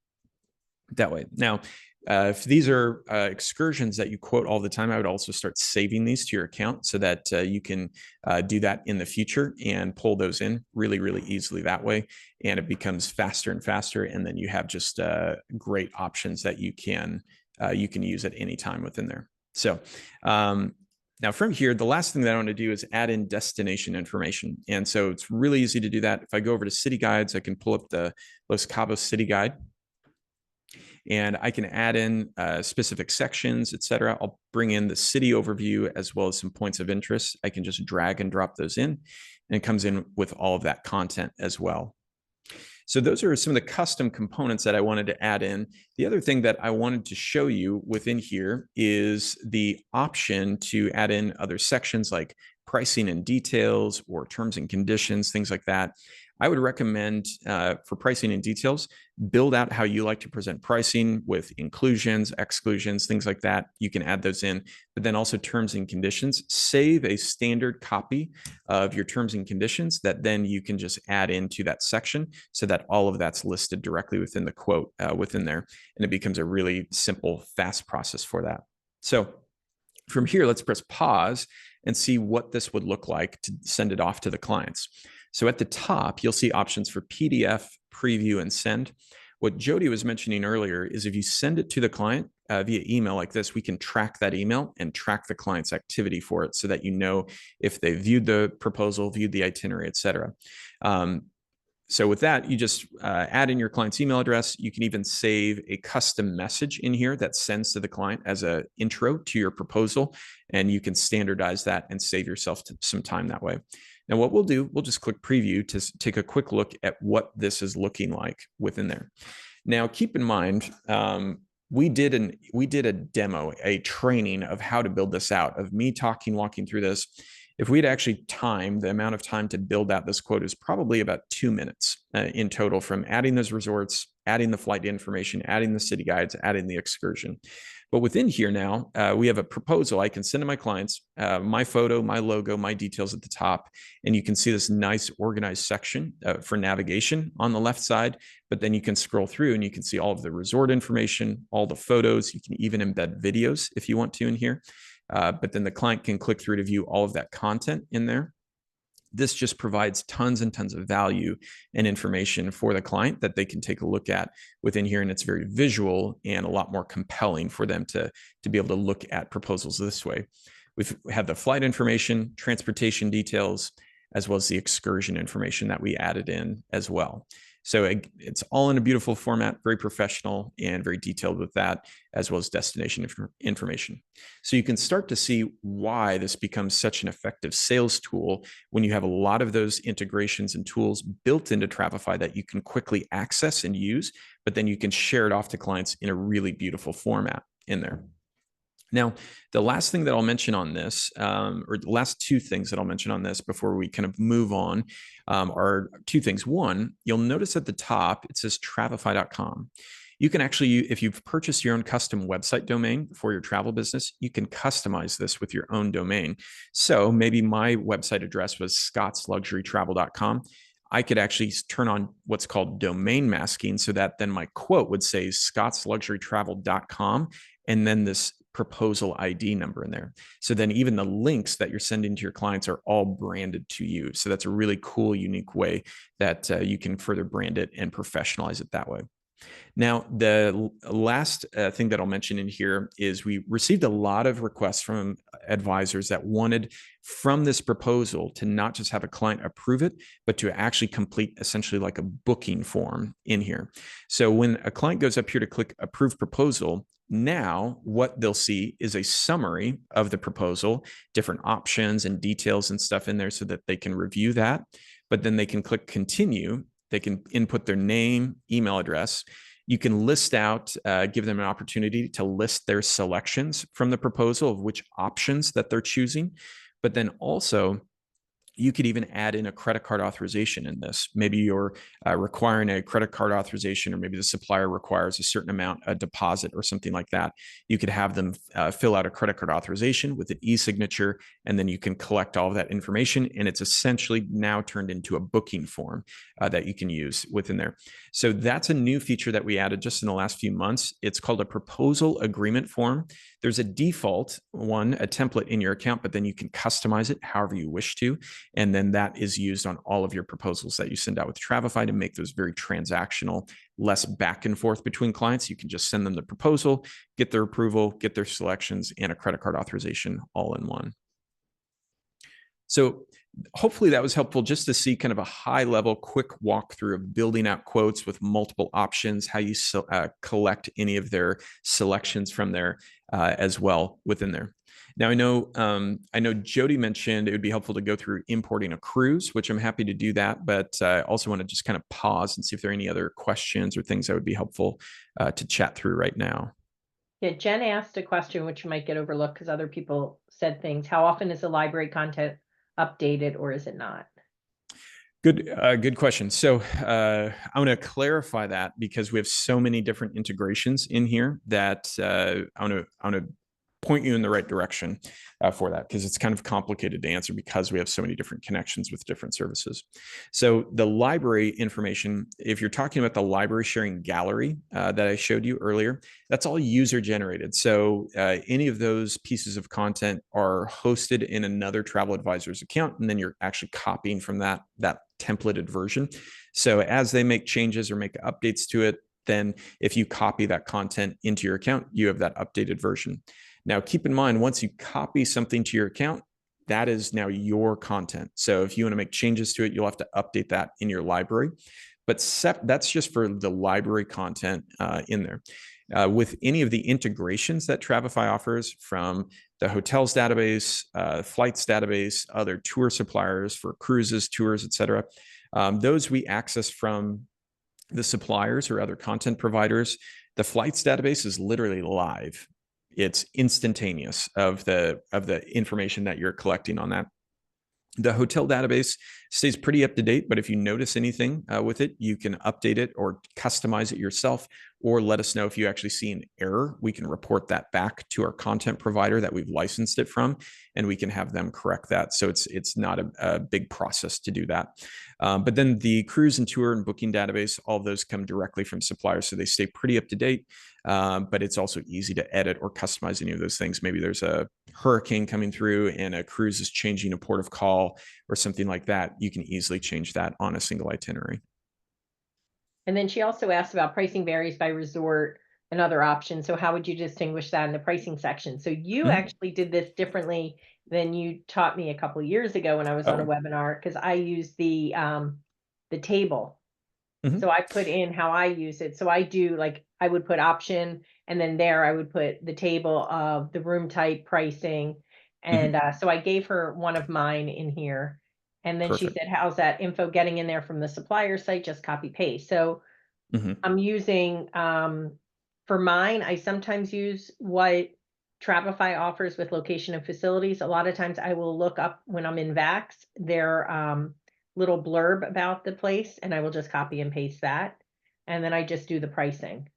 [SPEAKER 2] That way. Now, if these are excursions that you quote all the time, I would also start saving these to your account so that you can do that in the future and pull those in really, really easily that way. And it becomes faster and faster. And then you have just great options that you can use at any time within there. So now from here, the last thing that I want to do is add in destination information. And so it's really easy to do that. If I go over to city guides, I can pull up the Los Cabos city guide. And I can add in specific sections, etc. I'll bring in the city overview as well as some points of interest. I can just drag and drop those in, and it comes in with all of that content as well. So those are some of the custom components that I wanted to add in. The other thing that I wanted to show you within here is the option to add in other sections like pricing and details or terms and conditions, things like that. I would recommend for pricing and details, build out how you like to present pricing with inclusions, exclusions, things like that. You can add those in, but then also terms and conditions. Save a standard copy of your terms and conditions that then you can just add into that section so that all of that's listed directly within the quote within there. And it becomes a really simple, fast process for that. So from here, let's press pause and see what this would look like to send it off to the clients. So at the top, you'll see options for PDF, preview, and send. What Jodi was mentioning earlier is if you send it to the client via email like this, we can track that email and track the client's activity for it so that you know if they viewed the proposal, viewed the itinerary, et cetera. So with that, you just add in your client's email address. You can even save a custom message in here that sends to the client as an intro to your proposal, and you can standardize that and save yourself some time that way. Now, what we'll do, we'll just click preview to take a quick look at what this is looking like within there. Now, keep in mind, we did a demo, a training of how to build this out, of me walking through this. If we'd actually timed the amount of time to build out this quote is probably about 2 minutes in total, from adding those resorts, adding the flight information, adding the city guides, adding the excursion. But within here now, we have a proposal I can send to my clients, my photo, my logo, my details at the top. And you can see this nice organized section for navigation on the left side. But then you can scroll through and you can see all of the resort information, all the photos. You can even embed videos if you want to in here. But then the client can click through to view all of that content in there. This just provides tons and tons of value and information for the client that they can take a look at within here. And it's very visual and a lot more compelling for them to be able to look at proposals this way. We've had the flight information, transportation details, as well as the excursion information that we added in as well. So it's all in a beautiful format, very professional and very detailed with that, as well as destination information. So you can start to see why this becomes such an effective sales tool when you have a lot of those integrations and tools built into Travefy that you can quickly access and use, but then you can share it off to clients in a really beautiful format in there. Now, the last thing that I'll mention on this, or the last two things that I'll mention on this before we kind of move on, are two things. One, you'll notice at the top, it says Travefy.com. You can actually, if you've purchased your own custom website domain for your travel business, you can customize this with your own domain. So maybe my website address was scottsluxurytravel.com. I could actually turn on what's called domain masking so that then my quote would say scottsluxurytravel.com and then this proposal ID number in there. So then even the links that you're sending to your clients are all branded to you. So that's a really cool, unique way that you can further brand it and professionalize it that way. Now, the last thing that I'll mention in here is we received a lot of requests from advisors that wanted from this proposal to not just have a client approve it, but to actually complete essentially like a booking form in here. So when a client goes up here to click approve proposal, now what they'll see is a summary of the proposal, different options and details and stuff in there so that they can review that, but then they can click continue. They can input their name, email address. You can list out, give them an opportunity to list their selections from the proposal of which options that they're choosing. But then also, you could even add in a credit card authorization in this. Maybe you're requiring a credit card authorization, or maybe the supplier requires a certain amount, a deposit or something like that. You could have them fill out a credit card authorization with an e-signature, and then you can collect all of that information. And it's essentially now turned into a booking form that you can use within there. So that's a new feature that we added just in the last few months. It's called a proposal agreement form. There's a default one, a template in your account, but then you can customize it however you wish to. And then that is used on all of your proposals that you send out with Travefy to make those very transactional, less back and forth between clients. You can just send them the proposal, get their approval, get their selections, and a credit card authorization all in one. So hopefully that was helpful just to see kind of a high level, quick walkthrough of building out quotes with multiple options, how you collect any of their selections from there as well within there. Now, I know Jodi mentioned it would be helpful to go through importing a cruise, which I'm happy to do that, but I also want to just kind of pause and see if there are any other questions or things that would be helpful to chat through right now.
[SPEAKER 1] Yeah, Jen asked a question which might get overlooked because other people said things. How often is the library content updated, or is it not?
[SPEAKER 2] Good question. So I want to clarify that because we have so many different integrations in here that I want to point you in the right direction for that, because it's kind of complicated to answer because we have so many different connections with different services. So the library information, if you're talking about the library sharing gallery that I showed you earlier, that's all user generated. So any of those pieces of content are hosted in another travel advisor's account, and then you're actually copying from that templated version. So as they make changes or make updates to it, then if you copy that content into your account, you have that updated version. Now, keep in mind, once you copy something to your account, that is now your content. So if you want to make changes to it, you'll have to update that in your library. But that's just for the library content in there. With any of the integrations that Travefy offers, from the hotels database, flights database, other tour suppliers for cruises, tours, etc., those we access from the suppliers or other content providers. The flights database is literally live. It's instantaneous of the information that you're collecting on that. The hotel database stays pretty up to date, but if you notice anything with it, you can update it or customize it yourself, or let us know if you actually see an error. We can report that back to our content provider that we've licensed it from, and we can have them correct that. So it's not a big process to do that. But then the cruise and tour and booking database, all of those come directly from suppliers, so they stay pretty up to date. But it's also easy to edit or customize any of those things. Maybe there's a hurricane coming through and a cruise is changing a port of call or something like that. You can easily change that on a single itinerary.
[SPEAKER 1] And then she also asked about pricing varies by resort and other options. So how would you distinguish that in the pricing section? So you actually did this differently than you taught me a couple of years ago when I was on a webinar, because I used the table. So I put in how I use it. So I do, like, I would put option, and then there I would put the table of the room type, pricing. And so I gave her one of mine in here. And then she
[SPEAKER 2] Perfect.
[SPEAKER 1] said, how's that info getting in there from the supplier site? Just copy paste. So I'm using, for mine, I sometimes use what Travefy offers with location and facilities. A lot of times I will look up, when I'm in Vax, their little blurb about the place, and I will just copy and paste that. And then I just do the pricing.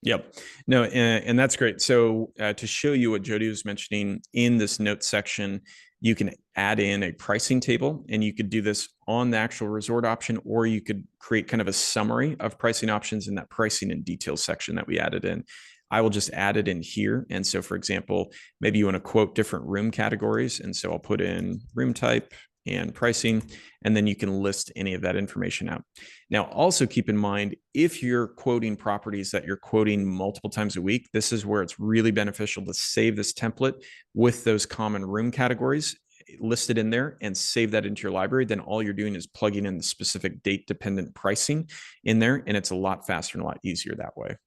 [SPEAKER 2] Yep. No, and that's great. So to show you what Jodi was mentioning in this notes section, you can add in a pricing table, and you could do this on the actual resort option, or you could create kind of a summary of pricing options in that pricing and details section that we added in. I will just add it in here. And so, for example, maybe you want to quote different room categories. And so I'll put in room type and pricing, and then you can list any of that information out. Now, also keep in mind, if you're quoting properties that you're quoting multiple times a week, this is where it's really beneficial to save this template with those common room categories listed in there and save that into your library. Then all you're doing is plugging in the specific date dependent pricing in there, and it's a lot faster and a lot easier that way.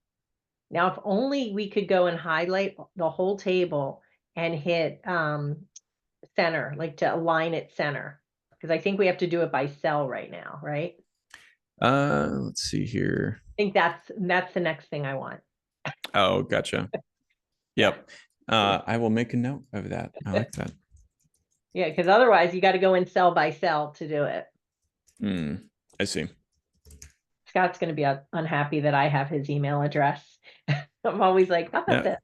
[SPEAKER 1] Now, if only we could go and highlight the whole table and hit center, like to align it center, because I think we have to do it by cell right now, right?
[SPEAKER 2] Let's see here.
[SPEAKER 1] I think that's the next thing I want.
[SPEAKER 2] Oh, gotcha. Yep. I will make a note of that. I like that.
[SPEAKER 1] Yeah, because otherwise you got to go in cell by cell to do it.
[SPEAKER 2] I see.
[SPEAKER 1] Scott's going to be unhappy that I have his email address. I'm always like, oh, that's it.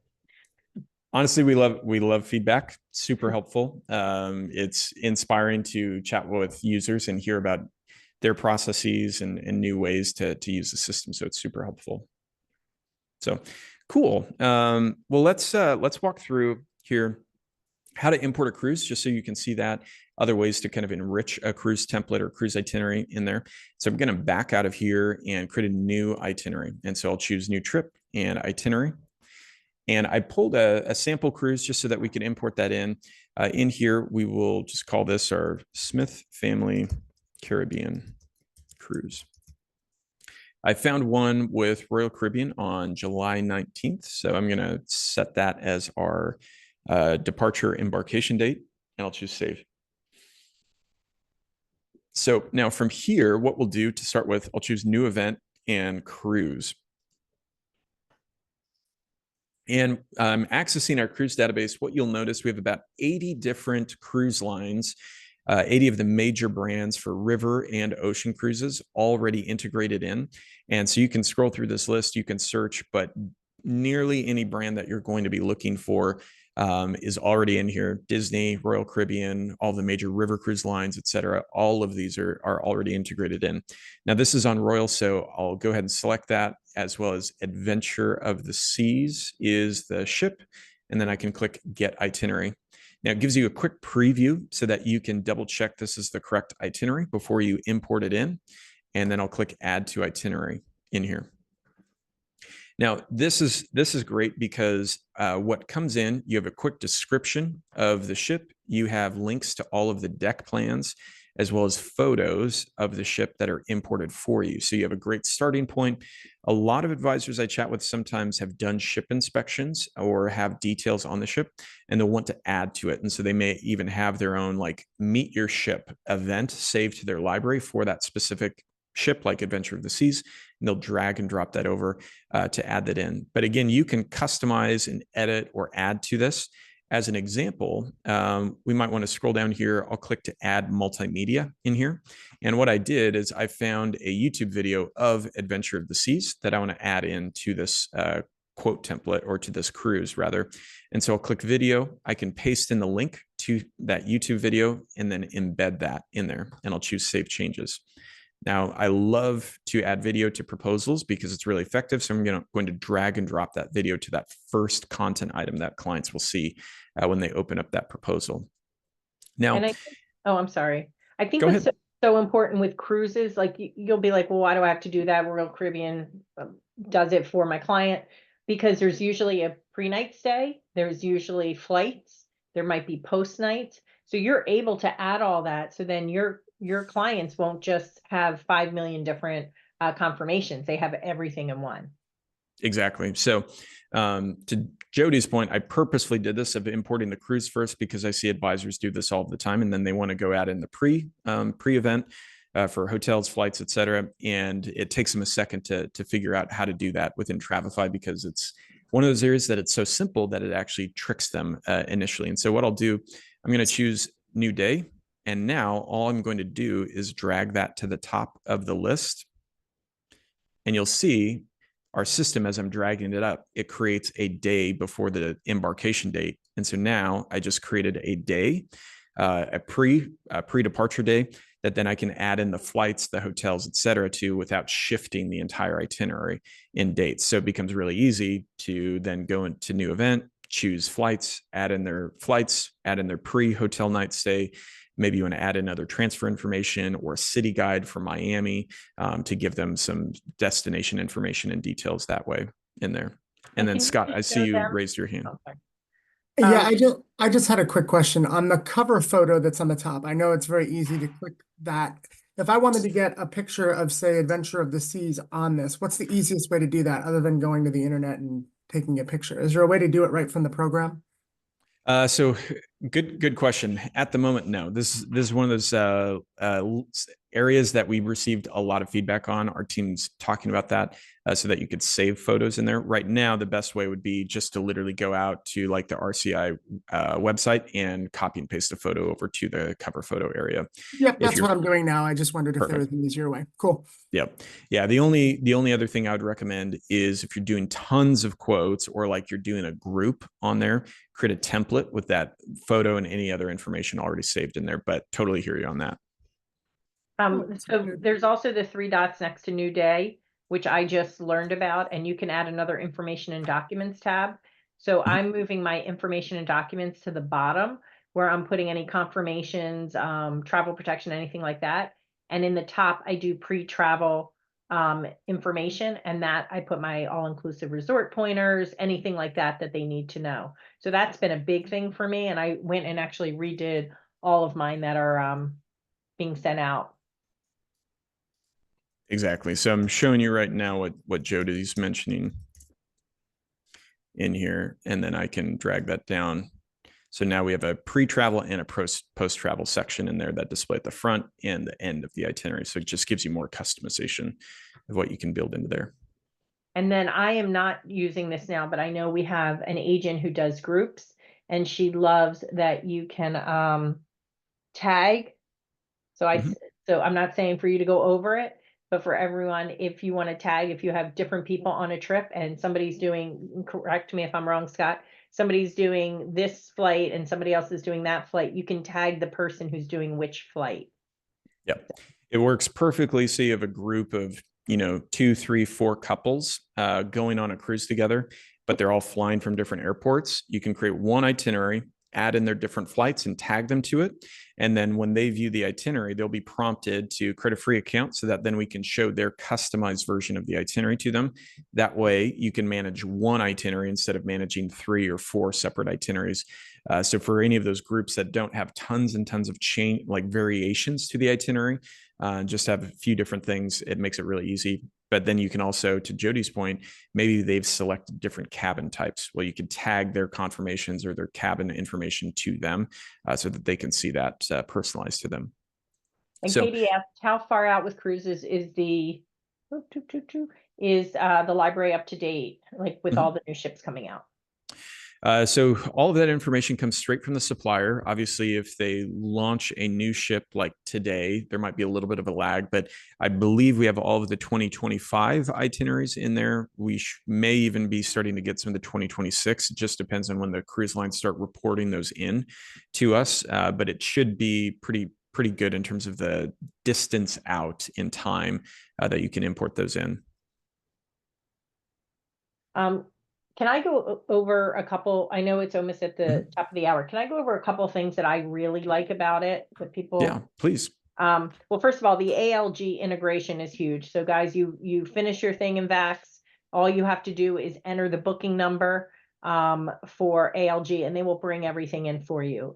[SPEAKER 2] Honestly, we love feedback. Super helpful. It's inspiring to chat with users and hear about their processes and new ways to use the system. So it's super helpful. So cool. Well, let's walk through here how to import a cruise, just so you can see that, other ways to kind of enrich a cruise template or cruise itinerary in there. So I'm going to back out of here and create a new itinerary. And so I'll choose new trip and itinerary. And I pulled a sample cruise just so that we could import that in. In here, we will just call this our Smith Family Caribbean Cruise. I found one with Royal Caribbean on July 19th. So I'm going to set that as our departure embarkation date, and I'll choose save. So now from here, what we'll do to start with, I'll choose new event and cruise. And accessing our cruise database, what you'll notice, we have about 80 different cruise lines 80 of the major brands for river and ocean cruises already integrated in. And so you can scroll through this list, you can search, but nearly any brand that you're going to be looking for is already in here. Disney, Royal Caribbean, all the major river cruise lines, etc. All of these are already integrated in. Now this is on Royal, so I'll go ahead and select that, as well as Adventure of the Seas is the ship, and then I can click Get Itinerary. Now it gives you a quick preview so that you can double check this is the correct itinerary before you import it in, and then I'll click Add to Itinerary in here. Now, this is great because what comes in, you have a quick description of the ship. You have links to all of the deck plans, as well as photos of the ship that are imported for you. So you have a great starting point. A lot of advisors I chat with sometimes have done ship inspections or have details on the ship, and they'll want to add to it. And so they may even have their own like meet your ship event saved to their library for that specific ship, like Adventure of the Seas, and they'll drag and drop that over to add that in. But again, you can customize and edit or add to this. As an example, we might want to scroll down here. I'll click to add multimedia in here. And what I did is I found a YouTube video of Adventure of the Seas that I want to add into this quote template, or to this cruise rather. And so I'll click video. I can paste in the link to that YouTube video and then embed that in there. And I'll choose Save Changes. Now, I love to add video to proposals because it's really effective. So I'm going to drag and drop that video to that first content item that clients will see when they open up that proposal. Now,
[SPEAKER 1] And oh, I'm sorry. I think
[SPEAKER 2] go
[SPEAKER 1] what's
[SPEAKER 2] ahead.
[SPEAKER 1] so important with cruises, like you'll be like, well, why do I have to do that? Royal Caribbean does it for my client, because there's usually a pre-night stay, there's usually flights, there might be post nights. So you're able to add all that. So then your clients won't just have 5 million different confirmations. They have everything in one.
[SPEAKER 2] Exactly. So to Jodi's point, I purposely did this of importing the cruise first because I see advisors do this all the time, and then they want to go add in the pre-event for hotels, flights, etc. And it takes them a second to figure out how to do that within Travefy, because it's one of those areas that it's so simple that it actually tricks them initially. And so what I'll do, I'm going to choose New Day. And now all I'm going to do is drag that to the top of the list. And you'll see our system, as I'm dragging it up, it creates a day before the embarkation date. And so now I just created a day, a pre-departure day, that then I can add in the flights, the hotels, et cetera, to without shifting the entire itinerary in dates. So it becomes really easy to then go into new event, choose flights, add in their flights, add in their pre-hotel night stay. Maybe you want to add in other transfer information or a city guide for Miami to give them some destination information and details that way in there. And then Scott, I see you raised your hand.
[SPEAKER 1] Okay.
[SPEAKER 4] Yeah, I just had a quick question on the cover photo that's on the top. I know it's very easy to click that. If I wanted to get a picture of, say, Adventure of the Seas on this, what's the easiest way to do that other than going to the internet and taking a picture? Is there a way to do it right from the program?
[SPEAKER 2] So good question. At the moment, no. This is one of those areas that we received a lot of feedback on. Our team's talking about that so that you could save photos in there. Right now, the best way would be just to literally go out to like the RCI website and copy and paste a photo over to the cover photo area.
[SPEAKER 4] Yep, that's what I'm doing now. I just wondered if there was an easier way. Cool.
[SPEAKER 2] Yep. Yeah. The only other thing I would recommend is if you're doing tons of quotes, or like you're doing a group on there, create a template with that photo and any other information already saved in there. But totally hear you on that.
[SPEAKER 1] So there's also the 3 dots next to New Day, which I just learned about, and you can add another information and documents tab. So I'm moving my information and documents to the bottom where I'm putting any confirmations, travel protection, anything like that. And in the top, I do pre-travel information, and that I put my all-inclusive resort pointers, anything like that that they need to know. So that's been a big thing for me. And I went and actually redid all of mine that are being sent out.
[SPEAKER 2] Exactly. So I'm showing you right now what Jodi's mentioning in here, and then I can drag that down. So now we have a pre-travel and a post-travel section in there that display at the front and the end of the itinerary. So it just gives you more customization of what you can build into there.
[SPEAKER 1] And then I am not using this now, but I know we have an agent who does groups, and she loves that you can tag. So
[SPEAKER 2] Mhm.
[SPEAKER 1] so I'm not saying for you to go over it, but for everyone, if you want to tag, if you have different people on a trip and somebody's doing, correct me if I'm wrong, Scott, somebody's doing this flight and somebody else is doing that flight, you can tag the person who's doing which flight.
[SPEAKER 2] Yep. It works perfectly. So you have a group of, 2, 3, 4 couples going on a cruise together, but they're all flying from different airports. You can create one itinerary, add in their different flights and tag them to it. And then when they view the itinerary, they'll be prompted to create a free account so that then we can show their customized version of the itinerary to them. That way you can manage one itinerary instead of managing 3 or 4 separate itineraries. So for any of those groups that don't have tons and tons of variations to the itinerary, just have a few different things, it makes it really easy. But then you can also, to Jodi's point, maybe they've selected different cabin types. Well, you can tag their confirmations or their cabin information to them so that they can see that personalized to them.
[SPEAKER 1] And
[SPEAKER 2] So,
[SPEAKER 1] Katie asked, how far out with cruises is the library up to date, like with all the new ships coming out?
[SPEAKER 2] So all of that information comes straight from the supplier. Obviously, if they launch a new ship like today, there might be a little bit of a lag, but I believe we have all of the 2025 itineraries in there. We may even be starting to get some of the 2026. It just depends on when the cruise lines start reporting those in to us, but it should be pretty good in terms of the distance out in time that you can import those in.
[SPEAKER 1] Can I go over a couple? I know it's almost at the top of the hour. Can I go over a couple things that I really like about it that people?
[SPEAKER 2] Yeah, please.
[SPEAKER 1] Well, first of all, the ALG integration is huge. So guys, you finish your thing in Vax. All you have to do is enter the booking number for ALG, and they will bring everything in for you.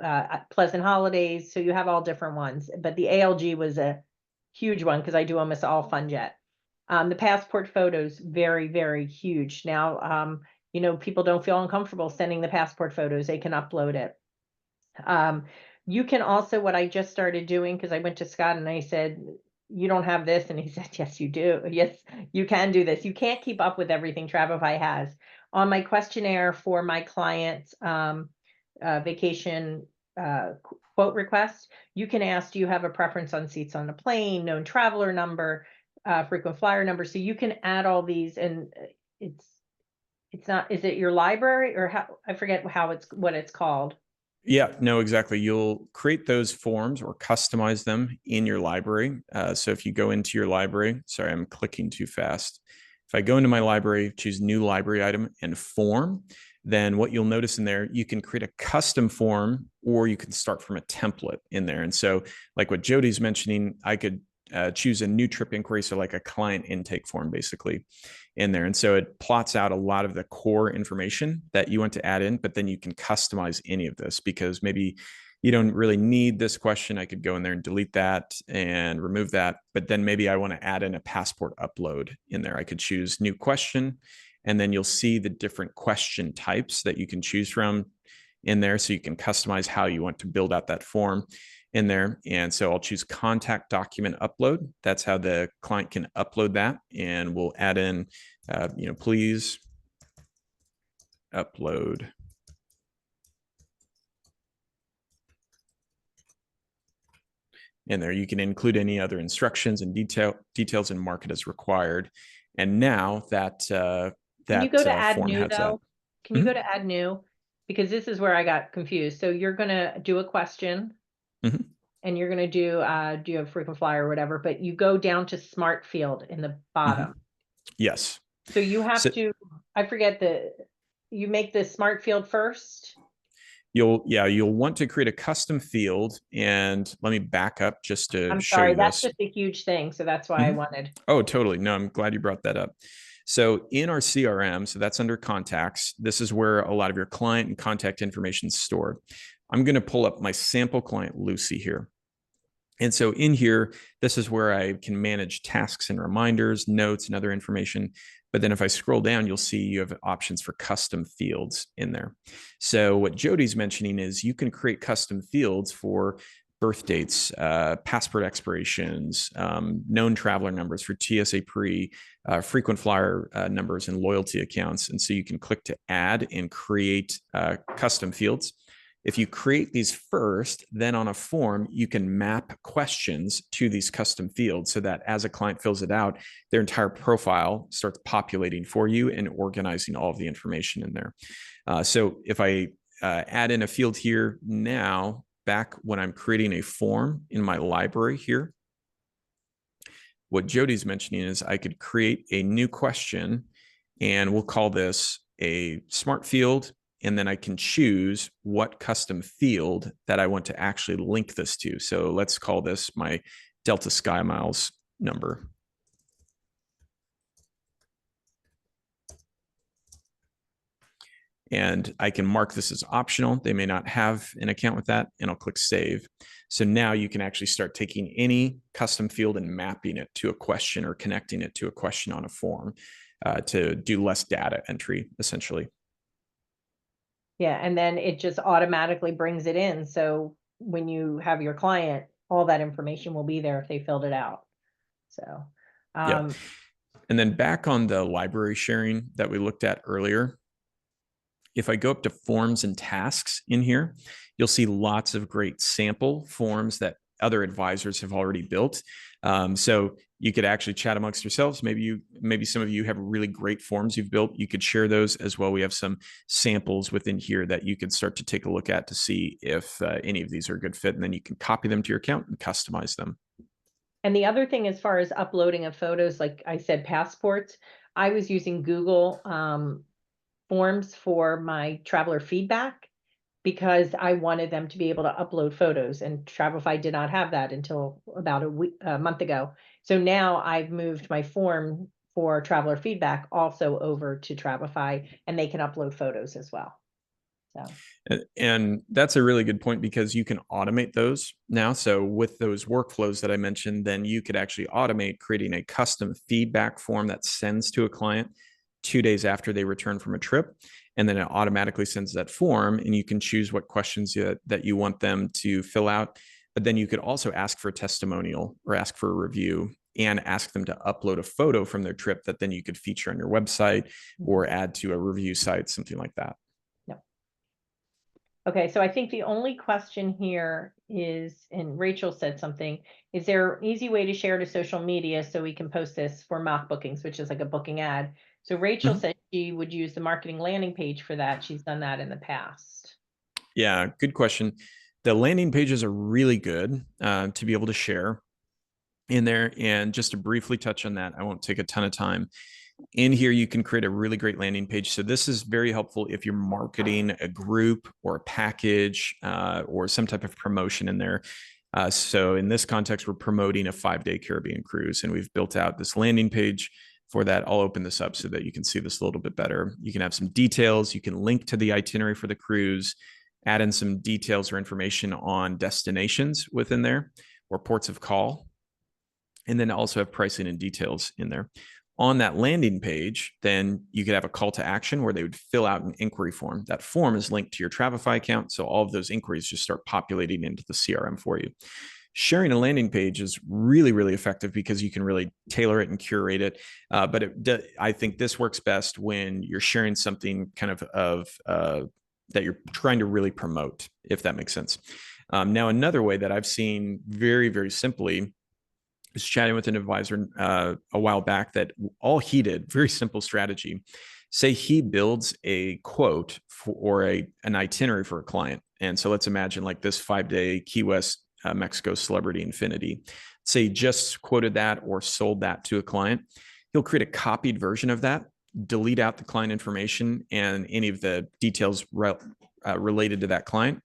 [SPEAKER 1] Pleasant holidays. So you have all different ones, but the ALG was a huge one because I do almost all FunJet. The passport photos, very, very huge. Now, people don't feel uncomfortable sending the passport photos. They can upload it. You can also, what I just started doing, because I went to Scott and I said, you don't have this. And he said, yes, you do. Yes, you can do this. You can't keep up with everything Travefy has. On my questionnaire for my clients' vacation quote request, you can ask, do you have a preference on seats on the plane, known traveler number, frequent flyer number? So you can add all these, and it's not, is it your library or how, I forget what it's called.
[SPEAKER 2] Yeah, no, exactly. You'll create those forms or customize them in your library. So if you go into your library, sorry, I'm clicking too fast. If I go into my library, choose new library item and form, then what you'll notice in there, you can create a custom form or you can start from a template in there. And so like what Jodi's mentioning, I could choose a new trip inquiry, so like a client intake form basically in there. And so it plots out a lot of the core information that you want to add in, but then you can customize any of this because maybe you don't really need this question. I could go in there and delete that and remove that, but then maybe I want to add in a passport upload in there. I could choose new question, and then you'll see the different question types that you can choose from in there. So you can customize how you want to build out that form in there. And so I'll choose contact document upload. That's how the client can upload that. And we'll add in, please upload in there. You can include any other instructions and details and mark it as required. And now that
[SPEAKER 1] Can you go to add
[SPEAKER 2] form
[SPEAKER 1] new
[SPEAKER 2] has
[SPEAKER 1] though?
[SPEAKER 2] that.
[SPEAKER 1] Can you go to add new? Because this is where I got confused. So you're gonna do a question and you're gonna do you have frequent flyer or whatever, but you go down to smart field in the bottom.
[SPEAKER 2] Yes.
[SPEAKER 1] So you have to, I forget you make the smart field first.
[SPEAKER 2] You'll want to create a custom field, and let me back up just to
[SPEAKER 1] I'm
[SPEAKER 2] show
[SPEAKER 1] sorry,
[SPEAKER 2] you
[SPEAKER 1] that's
[SPEAKER 2] this.
[SPEAKER 1] just a huge thing. So that's why I wanted.
[SPEAKER 2] Oh, totally. No, I'm glad you brought that up. So in our CRM, so that's under contacts, this is where a lot of your client and contact information is stored. I'm going to pull up my sample client, Lucy, here. And so in here, this is where I can manage tasks and reminders, notes, and other information. But then if I scroll down, you'll see you have options for custom fields in there. So what Jodi's mentioning is you can create custom fields for birth dates, passport expirations, known traveler numbers for TSA pre, frequent flyer numbers, and loyalty accounts. And so you can click to add and create custom fields. If you create these first, then on a form, you can map questions to these custom fields so that as a client fills it out, their entire profile starts populating for you and organizing all of the information in there. So if I add in a field here now, back when I'm creating a form in my library here, what Jodi's mentioning is I could create a new question, and we'll call this a smart field. And then I can choose what custom field that I want to actually link this to. So let's call this my Delta Sky Miles number. And I can mark this as optional. They may not have an account with that, and I'll click save. So now you can actually start taking any custom field and mapping it to a question or connecting it to a question on a form to do less data entry, essentially.
[SPEAKER 1] Yeah, and then it just automatically brings it in. So when you have your client, all that information will be there if they filled it out. So,
[SPEAKER 2] Yeah. And then back on the library sharing that we looked at earlier, if I go up to forms and tasks in here, you'll see lots of great sample forms that other advisors have already built. So you could actually chat amongst yourselves. Maybe some of you have really great forms you've built. You could share those as well. We have some samples within here that you could start to take a look at to see if any of these are a good fit, and then you can copy them to your account and customize them.
[SPEAKER 1] and the other thing, as far as uploading of photos, like I said, passports, I was using Google Forms for my traveler feedback because I wanted them to be able to upload photos, and Travefy did not have that until about a month ago. So now I've moved my form for traveler feedback also over to Travefy, and they can upload photos as well. So.
[SPEAKER 2] And that's a really good point because you can automate those now. So with those workflows that I mentioned, then you could actually automate creating a custom feedback form that sends to a client 2 days after they return from a trip. And then it automatically sends that form, and you can choose what questions that you want them to fill out. But then you could also ask for a testimonial or ask for a review and ask them to upload a photo from their trip that then you could feature on your website or add to a review site, something like that.
[SPEAKER 1] Okay, so I think the only question here is, and Rachel said something, is there an easy way to share to social media so we can post this for mock bookings, which is like a booking ad? So Rachel said she would use the marketing landing page for that. She's done that in the past.
[SPEAKER 2] Yeah, good question. The landing pages are really good to be able to share in there. And just to briefly touch on that, I won't take a ton of time. In here, you can create a really great landing page. So this is very helpful if you're marketing a group or a package or some type of promotion in there. So in this context, we're promoting a 5-day Caribbean cruise, and we've built out this landing page for that. I'll open this up so that you can see this a little bit better. You can have some details. You can link to the itinerary for the cruise, add in some details or information on destinations within there or ports of call, and then also have pricing and details in there. On that landing page, then you could have a call to action where they would fill out an inquiry form. That form is linked to your Travefy account, so all of those inquiries just start populating into the CRM for you. Sharing a landing page is really, really effective because you can really tailor it and curate it. I think this works best when you're sharing something kind of that you're trying to really promote, if that makes sense. Now, another way that I've seen very, very simply was chatting with an advisor a while back that all he did, very simple strategy. Say he builds a quote or an itinerary for a client. And so let's imagine like this 5-day Key West, Mexico Celebrity Infinity. Say he just quoted that or sold that to a client. He'll create a copied version of that, delete out the client information and any of the details related to that client.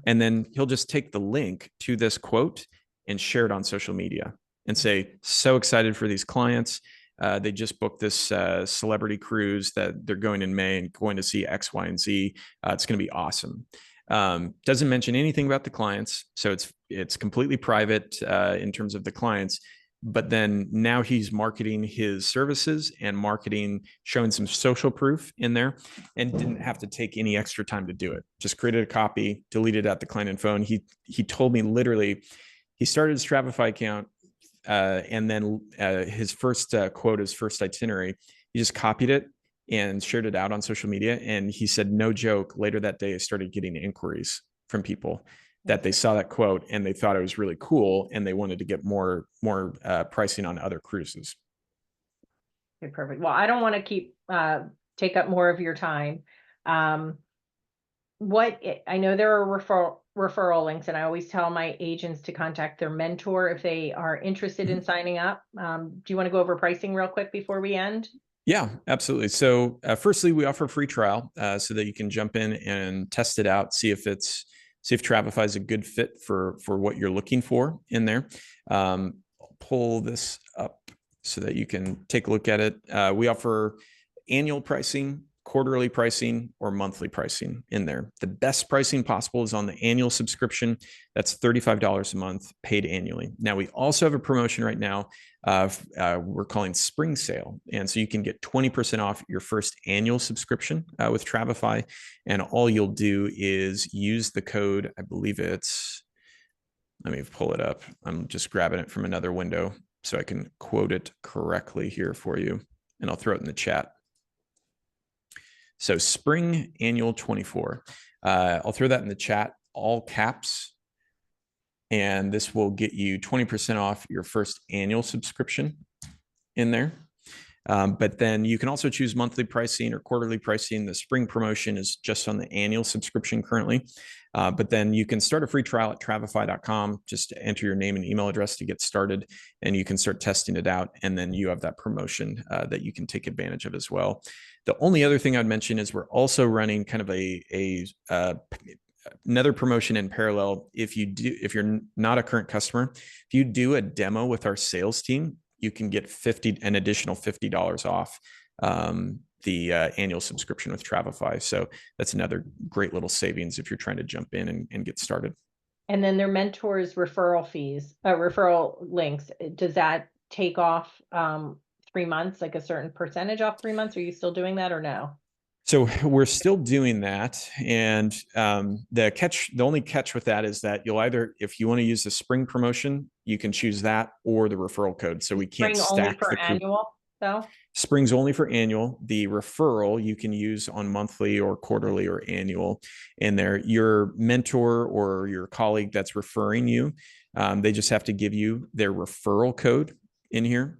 [SPEAKER 2] And then he'll just take the link to this quote and share it on social media and say, so excited for these clients. They just booked this celebrity cruise that they're going in May and going to see X, Y, and Z. It's going to be awesome. Doesn't mention anything about the clients. So it's completely private in terms of the clients. But then now he's marketing his services and showing some social proof in there, and didn't have to take any extra time to do it. Just created a copy, deleted out the client info. And he told me literally, he started his Travefy account. And then his first quote, his first itinerary, he just copied it and shared it out on social media. And he said, no joke, later that day, I started getting inquiries from people that they saw that quote and they thought it was really cool and they wanted to get more pricing on other cruises.
[SPEAKER 1] Okay, perfect. Well, I don't want to keep take up more of your time. I know there are referral links, and I always tell my agents to contact their mentor if they are interested in signing up. Do you want to go over pricing real quick before we end?
[SPEAKER 2] Yeah, absolutely. So firstly, we offer a free trial so that you can jump in and test it out, see if Travefy is a good fit for what you're looking for in there. I'll pull this up so that you can take a look at it. We offer annual pricing, quarterly pricing, or monthly pricing in there. The best pricing possible is on the annual subscription. That's $35 a month, paid annually. Now, we also have a promotion right now we're calling Spring Sale. And so you can get 20% off your first annual subscription with Travefy. And all you'll do is use the code, I believe it's, let me pull it up. I'm just grabbing it from another window so I can quote it correctly here for you. And I'll throw it in the chat. So Spring Annual 24. I'll throw that in the chat, all caps. And this will get you 20% off your first annual subscription in there. But then you can also choose monthly pricing or quarterly pricing. The spring promotion is just on the annual subscription currently. But then you can start a free trial at Travefy.com. Just enter your name and email address to get started, and you can start testing it out. And then you have that promotion that you can take advantage of as well. The only other thing I'd mention is we're also running kind of another promotion in parallel. If you're not a current customer, if you do a demo with our sales team, you can get an additional $50 off the annual subscription with Travefy. So that's another great little savings if you're trying to jump in and get started.
[SPEAKER 1] And then their mentors' referral fees, referral links. Does that take off 3 months, like a certain percentage off 3 months? Are you still doing that or no?
[SPEAKER 2] So we're still doing that. And the only catch with that is that you'll either, if you want to use the spring promotion, you can choose that or the referral code. So we can't stack
[SPEAKER 1] the annual though?
[SPEAKER 2] Spring's only for annual. The referral you can use on monthly or quarterly or annual in there. Your mentor or your colleague that's referring you, they just have to give you their referral code in here.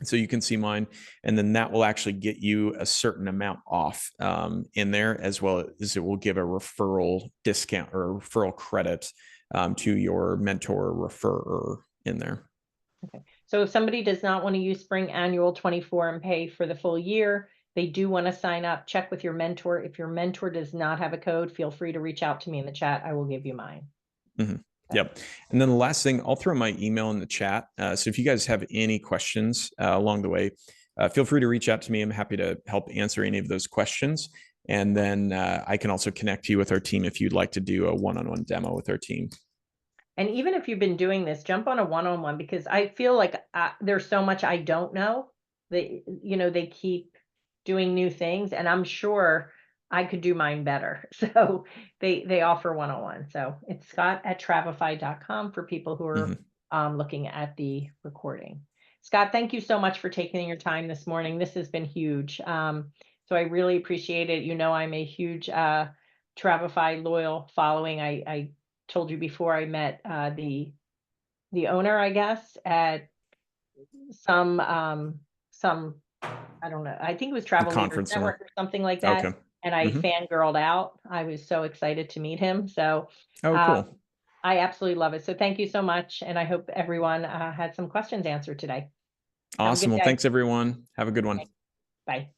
[SPEAKER 2] So you can see mine, and then that will actually get you a certain amount off in there, as well as it will give a referral discount or a referral credit to your mentor or referrer in there.
[SPEAKER 1] Okay. So if somebody does not want to use Spring Annual 24 and pay for the full year, they do want to sign up, check with your mentor. If your mentor does not have a code, feel free to reach out to me in the chat. I will give you mine.
[SPEAKER 2] Mm-hmm. Yep. And then the last thing, I'll throw my email in the chat. So if you guys have any questions along the way, feel free to reach out to me. I'm happy to help answer any of those questions. And then I can also connect you with our team if you'd like to do a one-on-one demo with our team.
[SPEAKER 1] And even if you've been doing this, jump on a one-on-one, because I feel like there's so much I don't know. They keep doing new things, and I'm sure I could do mine better. So they offer one-on-one. So it's Scott@Travefy.com for people who are looking at the recording. Scott, thank you so much for taking your time this morning. This has been huge. So I really appreciate it. I'm a huge Travefy loyal following. I told you before I met the owner, I guess, at some I don't know. I think it was Travel Leaders Network or something like that.
[SPEAKER 2] Okay.
[SPEAKER 1] And I fangirled out. I was so excited to meet him. So
[SPEAKER 2] cool.
[SPEAKER 1] I absolutely love it. So thank you so much. And I hope everyone had some questions answered today.
[SPEAKER 2] Awesome. Well, thanks everyone. Have a good one.
[SPEAKER 1] Bye.